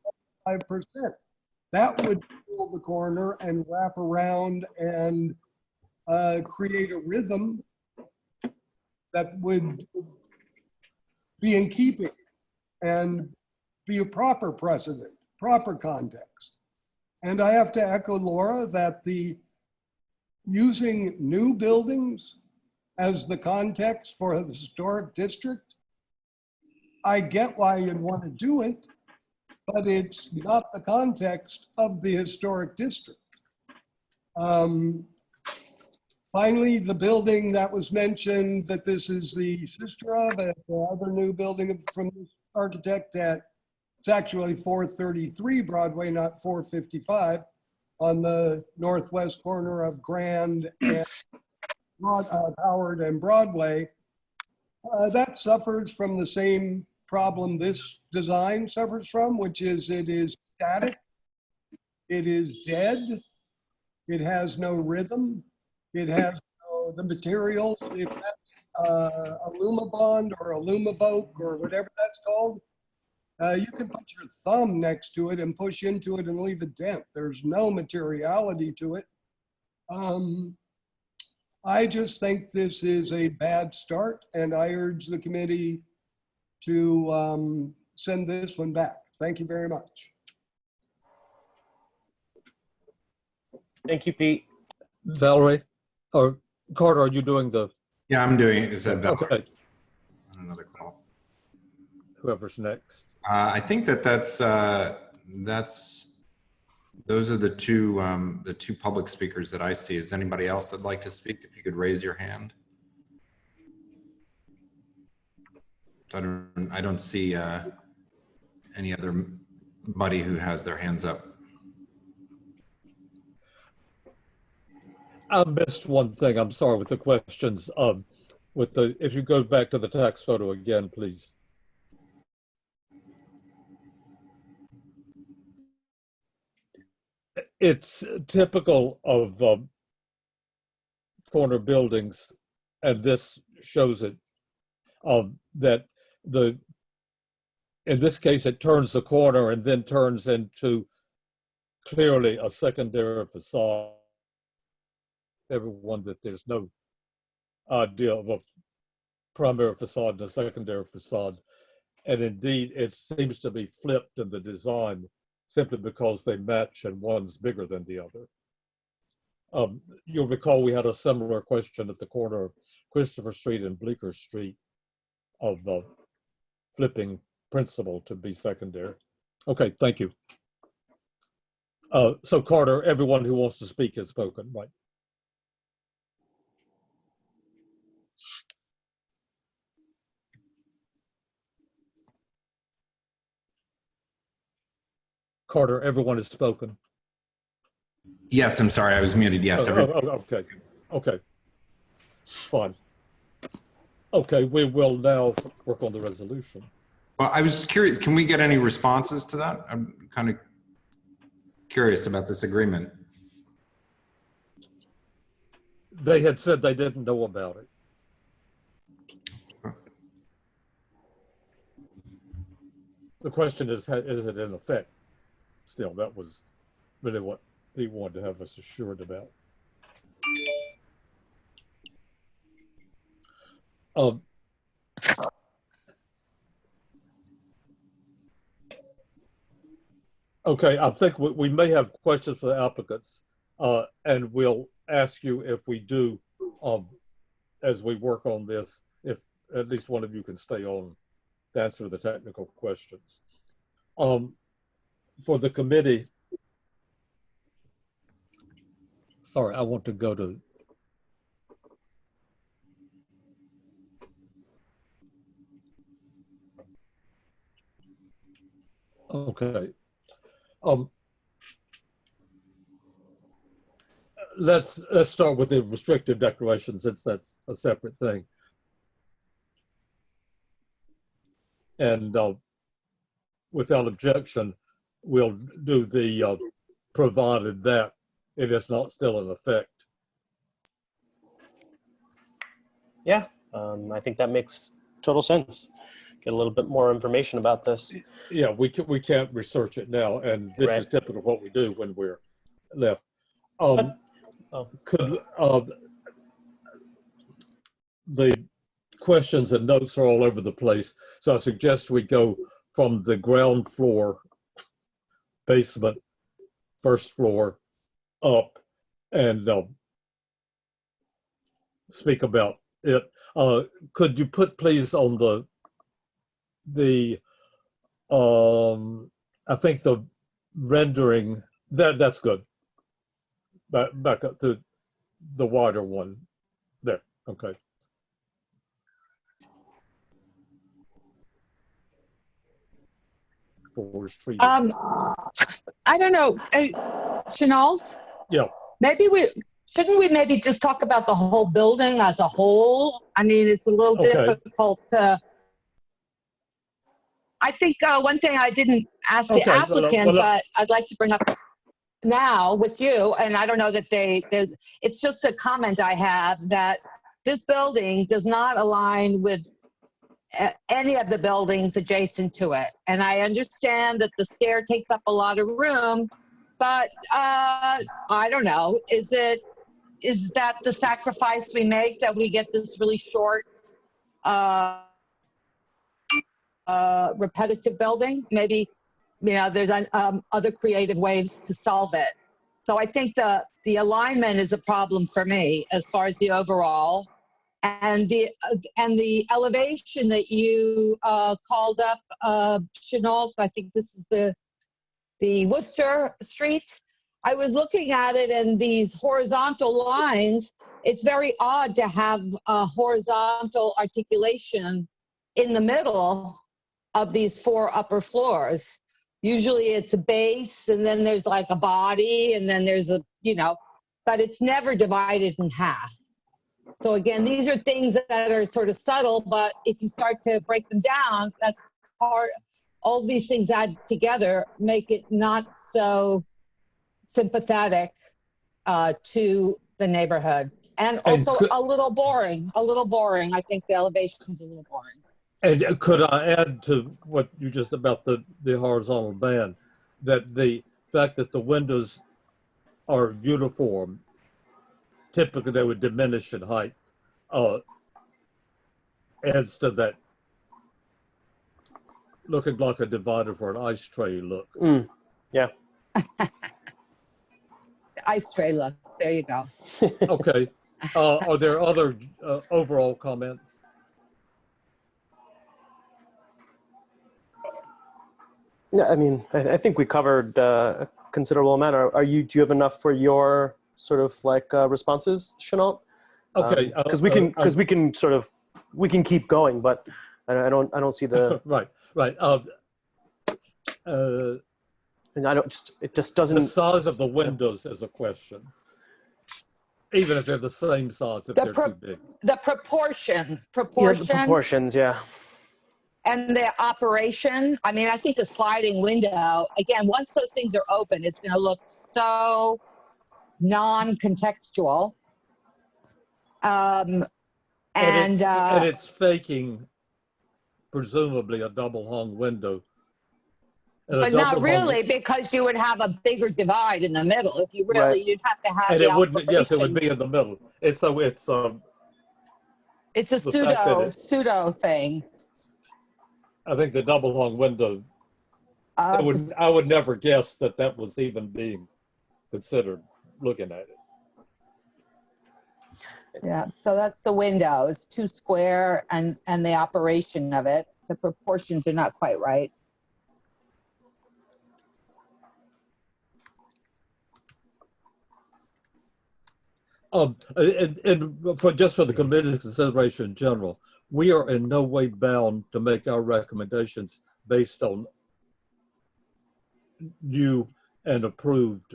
5%. That would fill the corner and wrap around and create a rhythm that would be in keeping and be a proper precedent, proper context. And I have to echo Laura that using new buildings as the context for the historic district, I get why you'd want to do it, but it's not the context of the historic district. Finally, the building that was mentioned that this is the sister of, the other new building from the architect it's actually 433 Broadway, not 455, on the northwest corner of Grand and Howard and Broadway. That suffers from the same problem this design suffers from, which is it is static, it is dead, it has no rhythm, it has the materials, if that's Alumabond or Alumivoke or whatever that's called, you can put your thumb next to it and push into it and leave a dent. There's no materiality to it. I just think this is a bad start, and I urge the committee to send this one back. Thank you very much. Thank you, Pete. Valerie, or Carter, are you doing the? Yeah, I'm doing it. Is that Valerie? Okay. On another call. Whoever's next. I think that's those are the two public speakers that I see. Is anybody else that'd like to speak? If you could raise your hand. I don't see any other buddy who has their hands up. I missed one thing. I'm sorry with the questions. If you go back to the tax photo again, please. It's typical of corner buildings, and this shows it, that in this case, it turns the corner and then turns into clearly a secondary facade. Everyone, that there's no idea of a primary facade and a secondary facade. And indeed, it seems to be flipped in the design simply because they match and one's bigger than the other. You'll recall we had a similar question at the corner of Christopher Street and Bleecker Street of flipping principal to be secondary. Okay, thank you. So Carter, everyone who wants to speak has spoken, right? Carter, everyone has spoken. Yes, I'm sorry, I was muted. Yes. Okay. Okay. Fine. Okay, we will now work on the resolution. Well, I was curious, can we get any responses to that? I'm kind of curious about this agreement. They had said they didn't know about it. The question is it in effect? Still, that was really what he wanted to have us assured about. Okay, I think we may have questions for the applicants, and we'll ask you if we do, as we work on this, if at least one of you can stay on to answer the technical questions. For the committee, sorry, I want to go to okay. Let's start with the restrictive declaration, since that's a separate thing. And without objection, we'll do the provided that it is not still in effect. Yeah, I think that makes total sense. Get a little bit more information about this. Yeah, we can't research it now, and this is typical of what we do when we're left. Could the questions and notes are all over the place, so I suggest we go from the ground floor, basement, first floor, up, and speak about it. Could you put, please, on the I think the rendering, that's good. Back up to the wider one there. Okay. I don't know, Chanel? Yeah. Maybe shouldn't we maybe just talk about the whole building as a whole? I mean, it's a little difficult to, I think one thing I didn't ask the applicant, but I'd like to bring up now with you, and I don't know that it's just a comment I have that this building does not align with any of the buildings adjacent to it. And I understand that the stair takes up a lot of room, but I don't know, is that the sacrifice we make, that we get this really short, repetitive building? Maybe, there's other creative ways to solve it. So I think the alignment is a problem for me as far as the overall, and the elevation that you called up, Chenault. I think this is the Wooster Street. I was looking at it, and these horizontal lines, it's very odd to have a horizontal articulation in the middle of these 4 upper floors. Usually it's a base, and then there's like a body, and then there's a, but it's never divided in half. So again, these are things that are sort of subtle, but if you start to break them down, that's part, all these things add together, make it not so sympathetic to the neighborhood. And also a little boring. I think the elevation's a little boring. And could I add to what you just about the horizontal band, that the fact that the windows are uniform, typically they would diminish in height, adds to that looking like a divider for an ice tray look. Yeah. Ice tray look, there you go. Okay, are there other overall comments? Yeah, I mean, I think we covered a considerable amount. Do you have enough for your sort of like responses, Chenault? Okay, because we can keep going, but I don't see the right. And it just doesn't. The size of the windows is a question. Even if they're the same size, if they're too big. The proportions, yeah. And the operation, I mean, I think a sliding window, again, once those things are open, it's going to look so non-contextual. And it's faking, presumably, a double-hung window. But not really, because you would have a bigger divide in the middle. If you really, you'd have to have. And it wouldn't. Yes, it would be in the middle. It's a pseudo thing. I think the double hung window. I would never guess that was even being considered looking at it. Yeah. So that's the window. It's too square, and the operation of it. The proportions are not quite right. And for the committee's consideration in general, we are in no way bound to make our recommendations based on new and approved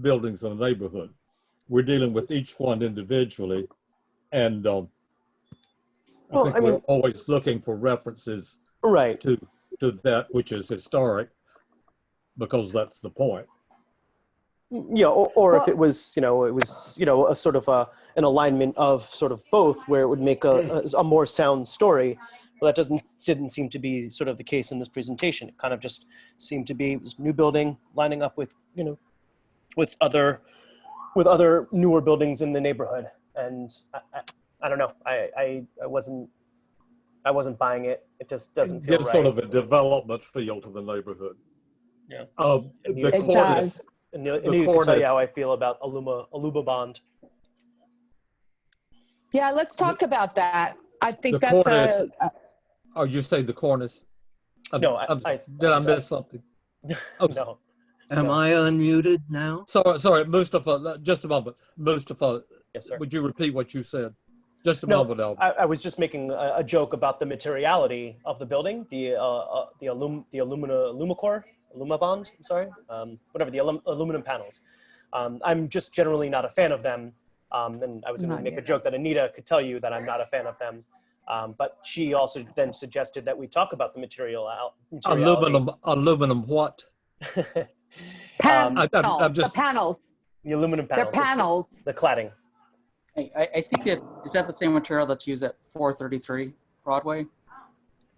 buildings in the neighborhood. We're dealing with each one individually, and I think we're always looking for references to that which is historic, because that's the point. Yeah, or if it was, a sort of an alignment of sort of both, where it would make a more sound story. Well, that didn't seem to be sort of the case in this presentation. It kind of just seemed to be this new building lining up with, with other newer buildings in the neighborhood. And I don't know. I wasn't buying it. It just doesn't feel right. Gives sort of a development feel to the neighborhood. Yeah. The cornice. And you can tell you how I feel about Aluma Bond. Yeah, let's talk about that. I think the that's cornice, Oh, you say the cornice? Did I miss something? Oh, no. Am I unmuted now? Sorry, Mustafa, just a moment. Mustafa, yes, sir. Would you repeat what you said? Just a moment, Albert. I was just making a joke about the materiality of the building, the Aluma Bond, I'm sorry, whatever, the aluminum panels. I'm just generally not a fan of them. And I was going to make a joke that Anita could tell you that I'm not a fan of them. But she also then suggested that we talk about the materiality. Aluminum what? The panels. The aluminum panels. They're panels. The cladding. I think is that the same material that's used at 433 Broadway?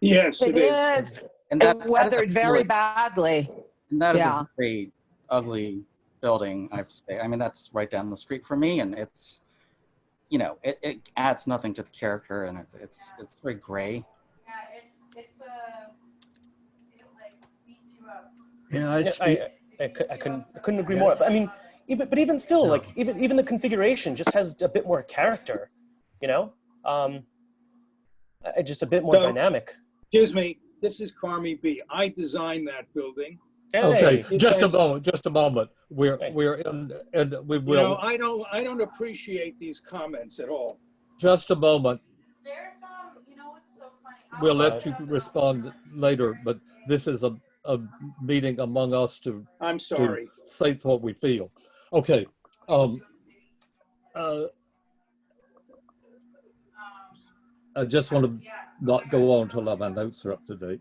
Yes, it is. And it weathered very badly. And that is a very ugly building, I have to say. I mean, that's right down the street from me, and it's, it adds nothing to the character, and it's very gray. Yeah, it like beats you up. Yeah, I couldn't agree more. But I mean, even still, like even the configuration just has a bit more character, just a bit more dynamic. Excuse me, this is Carmi B. I designed that building. Okay, just a moment. We're in, and we will. I don't appreciate these comments at all. Just a moment. There's what's so funny. We'll let you respond later, but this is a meeting among us to. I'm sorry. To say what we feel. Okay. I just want to not go on until my notes are up to date.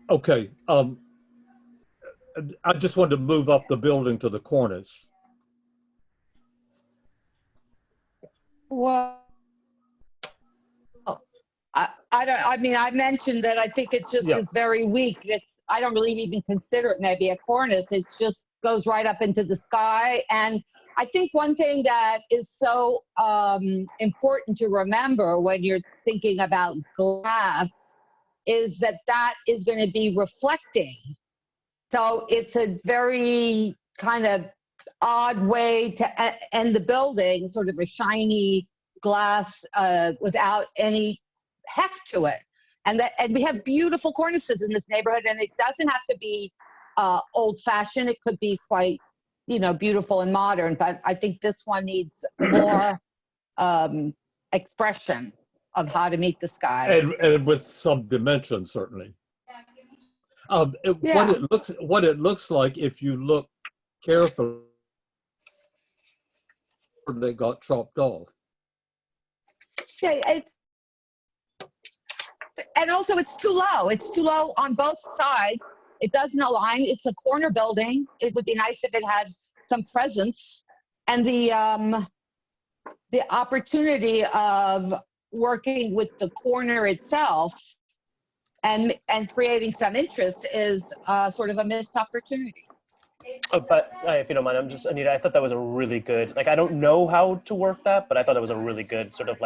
Okay. I just wanted to move up the building to the cornice. Well, I mean, I mentioned that I think it just is very weak. I don't really even consider it maybe a cornice. It just goes right up into the sky. And I think one thing that is so important to remember when you're thinking about glass is that that is going to be reflecting. So it's a very kind of odd way to end the building, sort of a shiny glass without any heft to it. And we have beautiful cornices in this neighborhood, and it doesn't have to be old-fashioned. It could be quite, beautiful and modern, but I think this one needs more expression of how to meet the sky. And with some dimension, certainly. What it looks like, if you look carefully, they got chopped off. Yeah, and also it's too low. It's too low on both sides. It doesn't align. It's a corner building. It would be nice if it had some presence, and the opportunity of working with the corner itself and creating some interest is sort of a missed opportunity. Oh, but if you don't mind, Anita, I thought that was a really good, I don't know how to work that, but I thought that was a really good sort of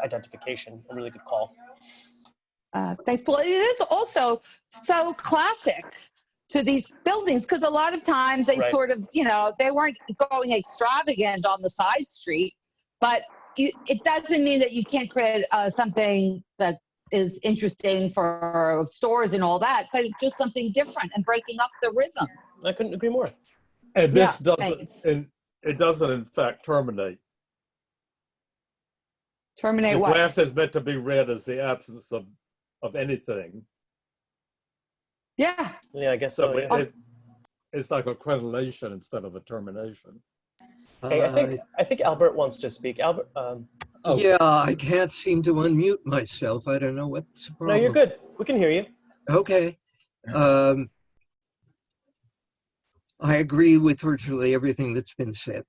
identification, a really good call. Thanks, Paul. It is also so classic to these buildings because a lot of times they sort of, they weren't going extravagant on the side street, but it doesn't mean that you can't create something that is interesting for stores and all that, but it's just something different and breaking up the rhythm. I couldn't agree more. And this it doesn't in fact terminate. Terminate the what? Glass is meant to be read as the absence of anything. Yeah. Yeah, I guess so. It's like a crenellation instead of a termination. Hey, I think Albert wants to speak. Albert. Yeah, I can't seem to unmute myself. I don't know what's the problem. No, you're good. We can hear you. Okay. I agree with virtually everything that's been said.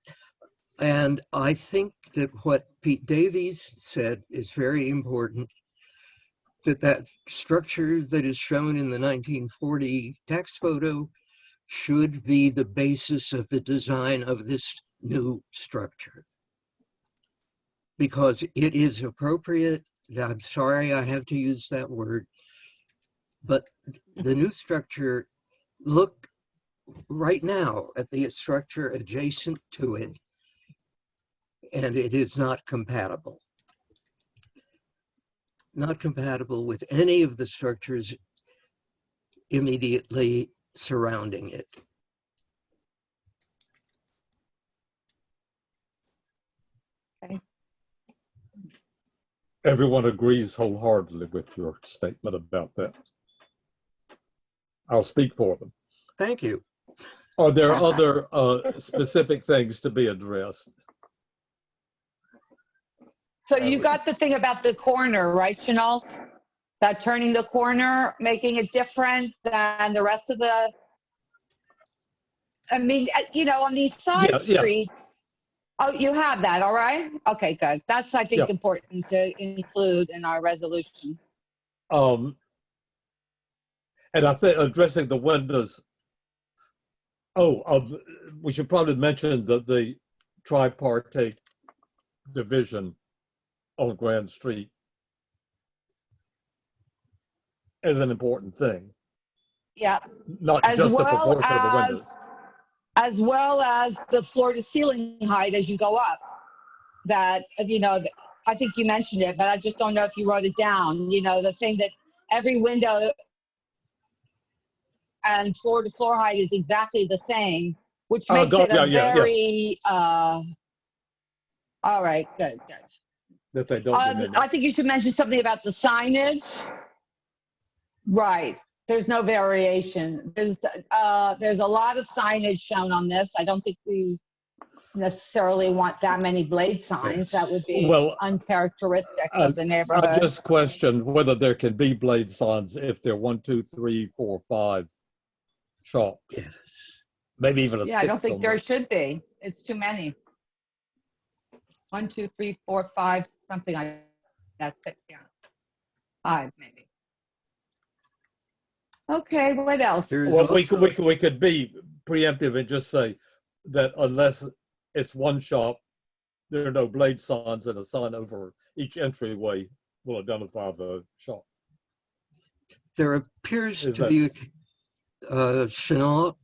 And I think that what Pete Davies said is very important, that structure that is shown in the 1940 tax photo should be the basis of the design of this new structure. Because it is appropriate. I'm sorry I have to use that word, but the new structure, look right now at the structure adjacent to it, and it is not compatible. Not compatible with any of the structures immediately surrounding it. Okay. Everyone agrees wholeheartedly with your statement about that. I'll speak for them. Thank you. Are there other specific things to be addressed? So you got the thing about the corner, right, Chanel? That turning the corner, making it different than the rest of the, on these side streets. Oh, you have that, all right? Okay, good. That's, I think, important to include in our resolution. And I think addressing the windows, we should probably mention that the tripartite division on Grand Street is an important thing. Yeah. Not just the proportion of the windows. As well as the floor to ceiling height as you go up. That, I think you mentioned it, but I just don't know if you wrote it down. The thing that every window and floor to floor height is exactly the same, which makes it a very, all right, good. That they don't I think you should mention something about the signage. Right. There's no variation. There's a lot of signage shown on this. I don't think we necessarily want that many blade signs. That would be uncharacteristic of the neighborhood. I just question whether there can be blade signs if they're 1, 2, 3, 4, 5 short. Yes. Maybe even a 6. I don't think there should be. It's too many. 1, 2, 3, 4, 5, something like that. 6, yeah. 5 maybe. Okay, what else? Well, we could be preemptive and just say that unless it's one shop, there are no blade signs, and a sign over each entryway will identify the shop. There appears to be Chanel.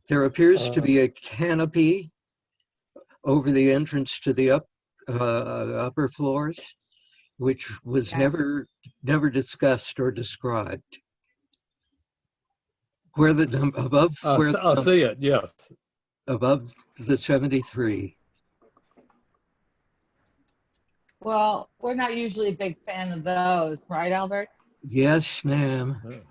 There appears to be a canopy over the entrance to the upper floors, which was never discussed or described. Where the above, I see it. Yes, above the 73. Well, we're not usually a big fan of those, right, Albert? Yes, ma'am.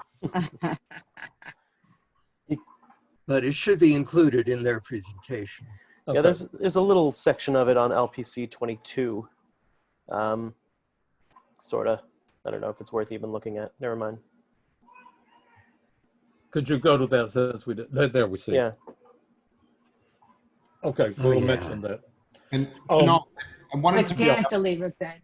But it should be included in their presentation. Okay. Yeah, there's a little section of it on LPC 22. Sort of. I don't know if it's worth even looking at. Never mind. Could you go to that since we did? There we see. Yeah. Okay, we'll mention that. And I wanted to cantilever thing.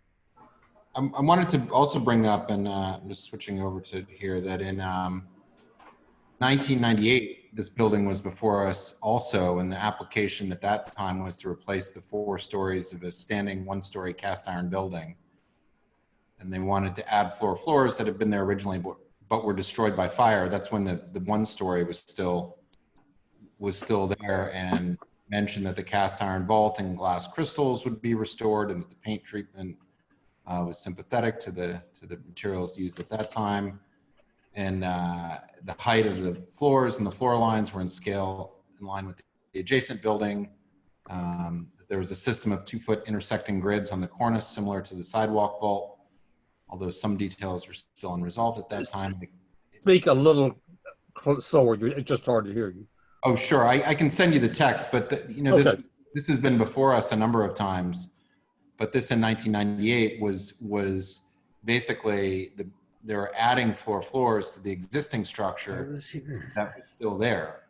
I wanted to also bring up, and just switching over to here, that in 1998, this building was before us also, and the application at that time was to replace the 4 stories of a standing 1-story cast iron building. And they wanted to add floors that had been there originally, but were destroyed by fire. That's when the 1-story was still there, and mentioned that the cast iron vault and glass crystals would be restored, and that the paint treatment was sympathetic to the materials used at that time. And the height of the floors and the floor lines were in scale in line with the adjacent building. There was a system of 2-foot intersecting grids on the cornice, similar to the sidewalk vault, although some details were still unresolved at that time. Speak a little slower, it's just hard to hear you. Oh, sure, I can send you the text, but this has been before us a number of times. But this in 1998 was basically they were adding floors to the existing structure that was still there.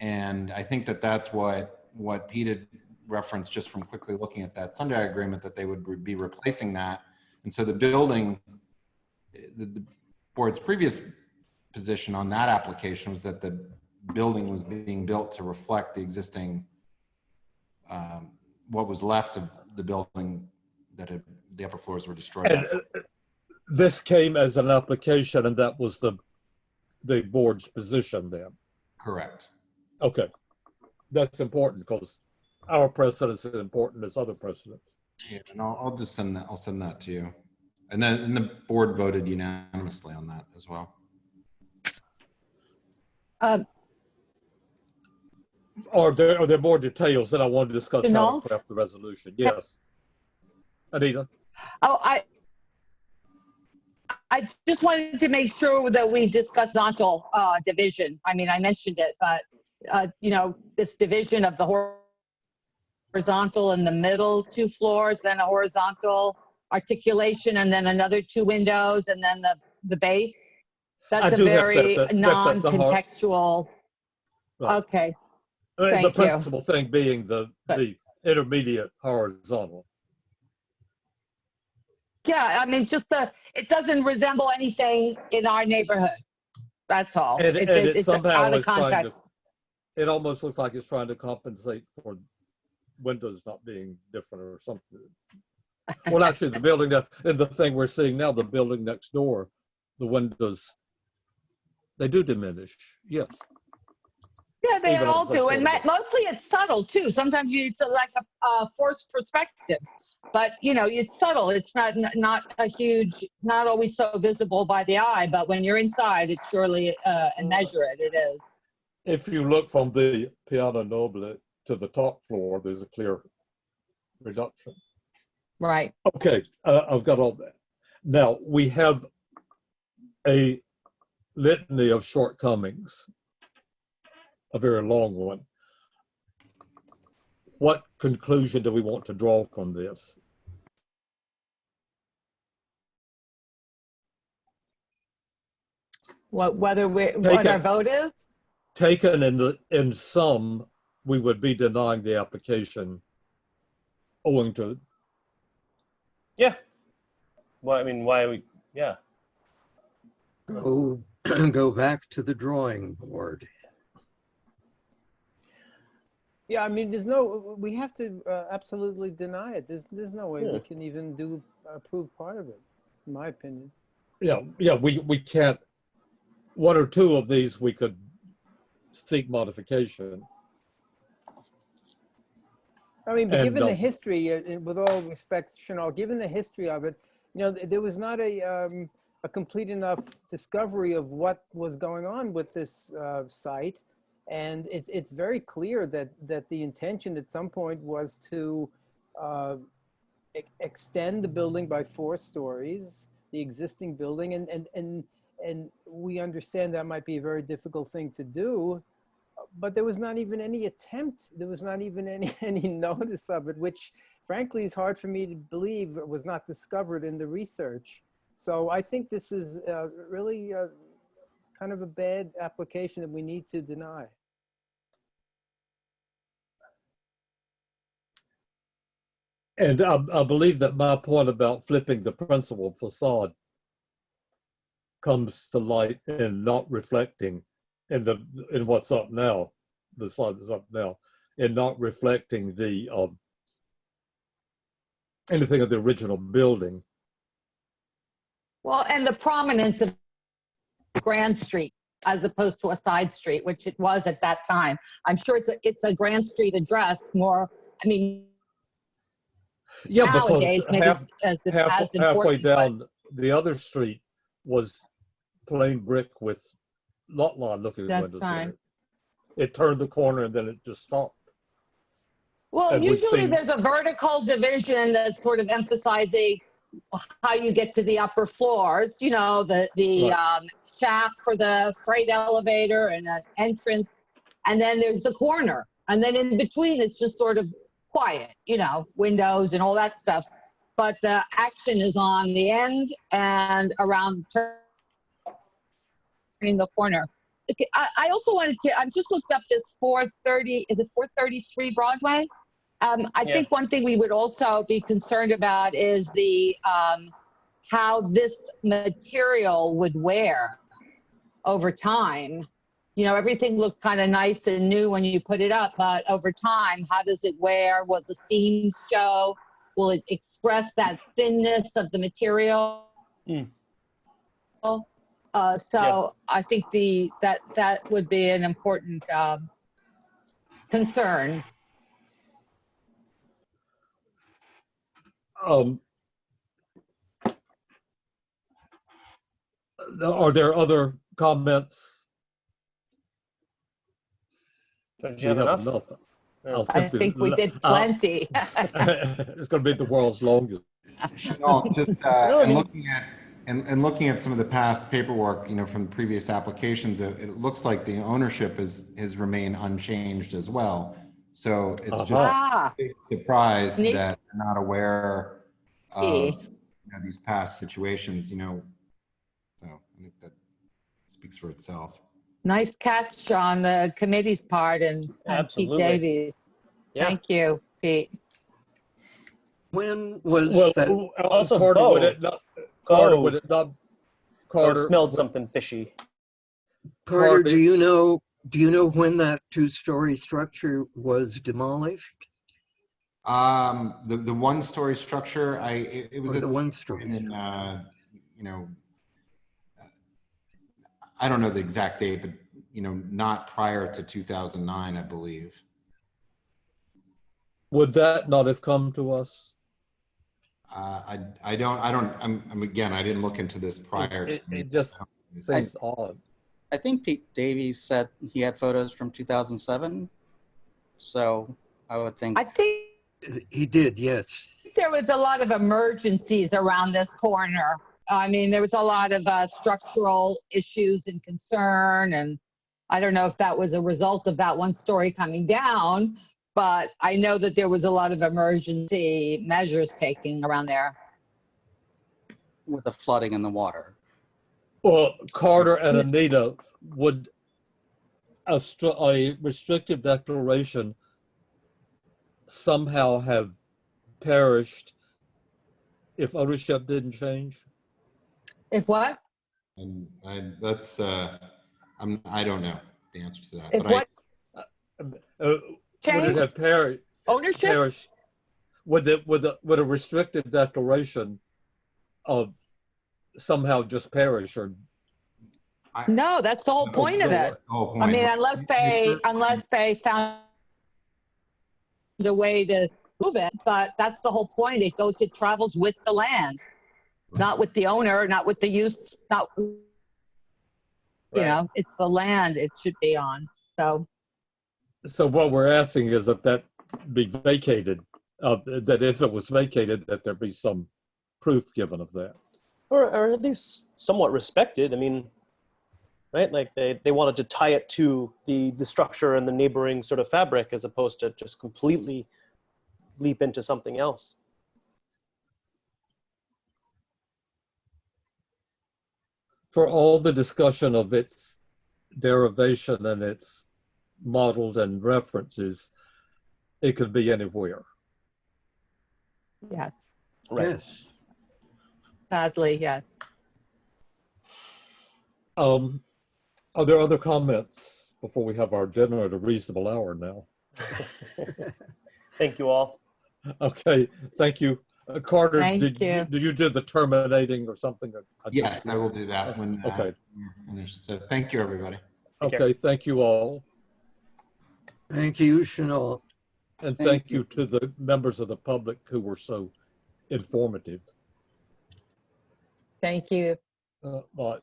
And I think that's what Pete had referenced just from quickly looking at that Sunday agreement, that they would be replacing that. And so the building, the board's previous position on that application was that the building was being built to reflect the existing, what was left of the building that the upper floors were destroyed. And this came as an application, and that was the board's position then? Correct. Okay. That's important because our precedents are important as other precedents. Yeah, and I'll just send that. I'll send that to you. And then the board voted unanimously on that as well. Are there more details that I want to discuss how to craft the resolution? Yes. Anita? Oh, I just wanted to make sure that we discuss horizontal division. I mean, I mentioned it, but this division of the horizontal in the middle 2 floors, then a horizontal articulation, and then another 2 windows, and then the base. That's a very non-contextual. Right. Okay. The principal thing being the intermediate horizontal. Yeah, I mean, it doesn't resemble anything in our neighborhood. That's all. And it somehow out of is trying context. it almost looks like it's trying to compensate for windows not being different or something. Well, actually, the building and the thing we're seeing now, the building next door, the windows, they do diminish. Yes. Yeah, they all do, and mostly it's subtle too. Sometimes it's like a forced perspective, but it's subtle. It's not a huge, not always so visible by the eye, but when you're inside, it's surely and measure it. It is. If you look from the Piano Nobile to the top floor, there's a clear reduction. Right. Okay, I've got all that. Now we have a litany of shortcomings, a very long one. What conclusion do we want to draw from this? What our vote is? Taken in sum, we would be denying the application owing to. Yeah. Well, I mean, why are we, yeah. Go back to the drawing board. Yeah, I mean, we have to absolutely deny it. There's no way we can even approve part of it, in my opinion. Yeah, we can't, one or two of these we could seek modification. I mean, but given the history, with all respect, Chanel, given the history of it, there was not a complete enough discovery of what was going on with this site. And it's very clear that the intention at some point was to extend the building by 4 stories, the existing building, and we understand that might be a very difficult thing to do, but there was not even any attempt. There was not even any notice of it, which frankly is hard for me to believe it was not discovered in the research. So I think this is really kind of a bad application that we need to deny. And I believe that my point about flipping the principal facade comes to light in not reflecting in what's up now, the slide that's up now, in not reflecting the anything of the original building. Well, and the prominence of Grand Street as opposed to a side street, which it was at that time. I'm sure it's a Grand Street address more, I mean, yeah, nowadays, because halfway down but the other street was plain brick with lot line looking windows in it. It turned the corner and then it just stopped. Well, and usually there's a vertical division that's sort of emphasizing how you get to the upper floors, the shaft for the freight elevator and an entrance, and then there's the corner, and then in between it's just sort of quiet, windows and all that stuff, but the action is on the end and around turning the corner. I also wanted to, I just looked up this 430, is it 433 Broadway? I think one thing we would also be concerned about is the how this material would wear over time. Everything looked kind of nice and new when you put it up, but over time, how does it wear? Will the seams show? Will it express that thinness of the material? I think that would be an important concern. Are there other comments? Don't you have enough? I think we did plenty. It's going to be the world's longest. Chanel, just looking at some of the past paperwork, from previous applications, it looks like the ownership has remained unchanged as well. So it's just a big surprise that they're not aware of these past situations. So I think that speaks for itself. Nice catch on the committee's part and Pete Davies. Yeah. Thank you, Pete. When was that? Also, Carter, would it not? Carter smelled something fishy. Carter, do you know when that 2-story structure was demolished? The 1-story structure, it was the 1-story. I don't know the exact date, but not prior to 2009, I believe. Would that not have come to us? Again, I didn't look into this prior. It just seems odd. I think Pete Davies said he had photos from 2007. So I would think. I think he did, yes. there was a lot of emergencies around this corner. I mean, there was a lot of structural issues and concern, and I don't know if that was a result of that one story coming down, but I know that there was a lot of emergency measures taken around there. With the flooding and the water. Well, Carter and Anita, would a restrictive declaration somehow have perished if ownership didn't change? If what? And that's I don't know the answer to that. If but what? Would it have perished? Ownership? Would a restrictive declaration somehow just perish? Or No, that's the whole point of it. I mean, unless they found a way to move it, but that's the whole point. It travels with the land, not with the owner, not with the use, not, you know, it's the land it should be on. So what we're asking is that be vacated, that if it was vacated, that there be some proof given of that. Or at least somewhat respected. I mean, right? Like they wanted to tie it to the structure and the neighboring sort of fabric as opposed to just completely leap into something else. For all the discussion of its derivation and its modeled and references, it could be anywhere. Yes. Right. Yes. Sadly, yes. Are there other comments before we have our dinner at a reasonable hour now? Thank you all. Okay, thank you. Carter, Thank do you do the terminating or something? Yes, I will do that when okay. Finished. So thank you, everybody. Okay, thank you all. Thank you, Chanel. And thank you to the members of the public who were so informative. Thank you. Bye.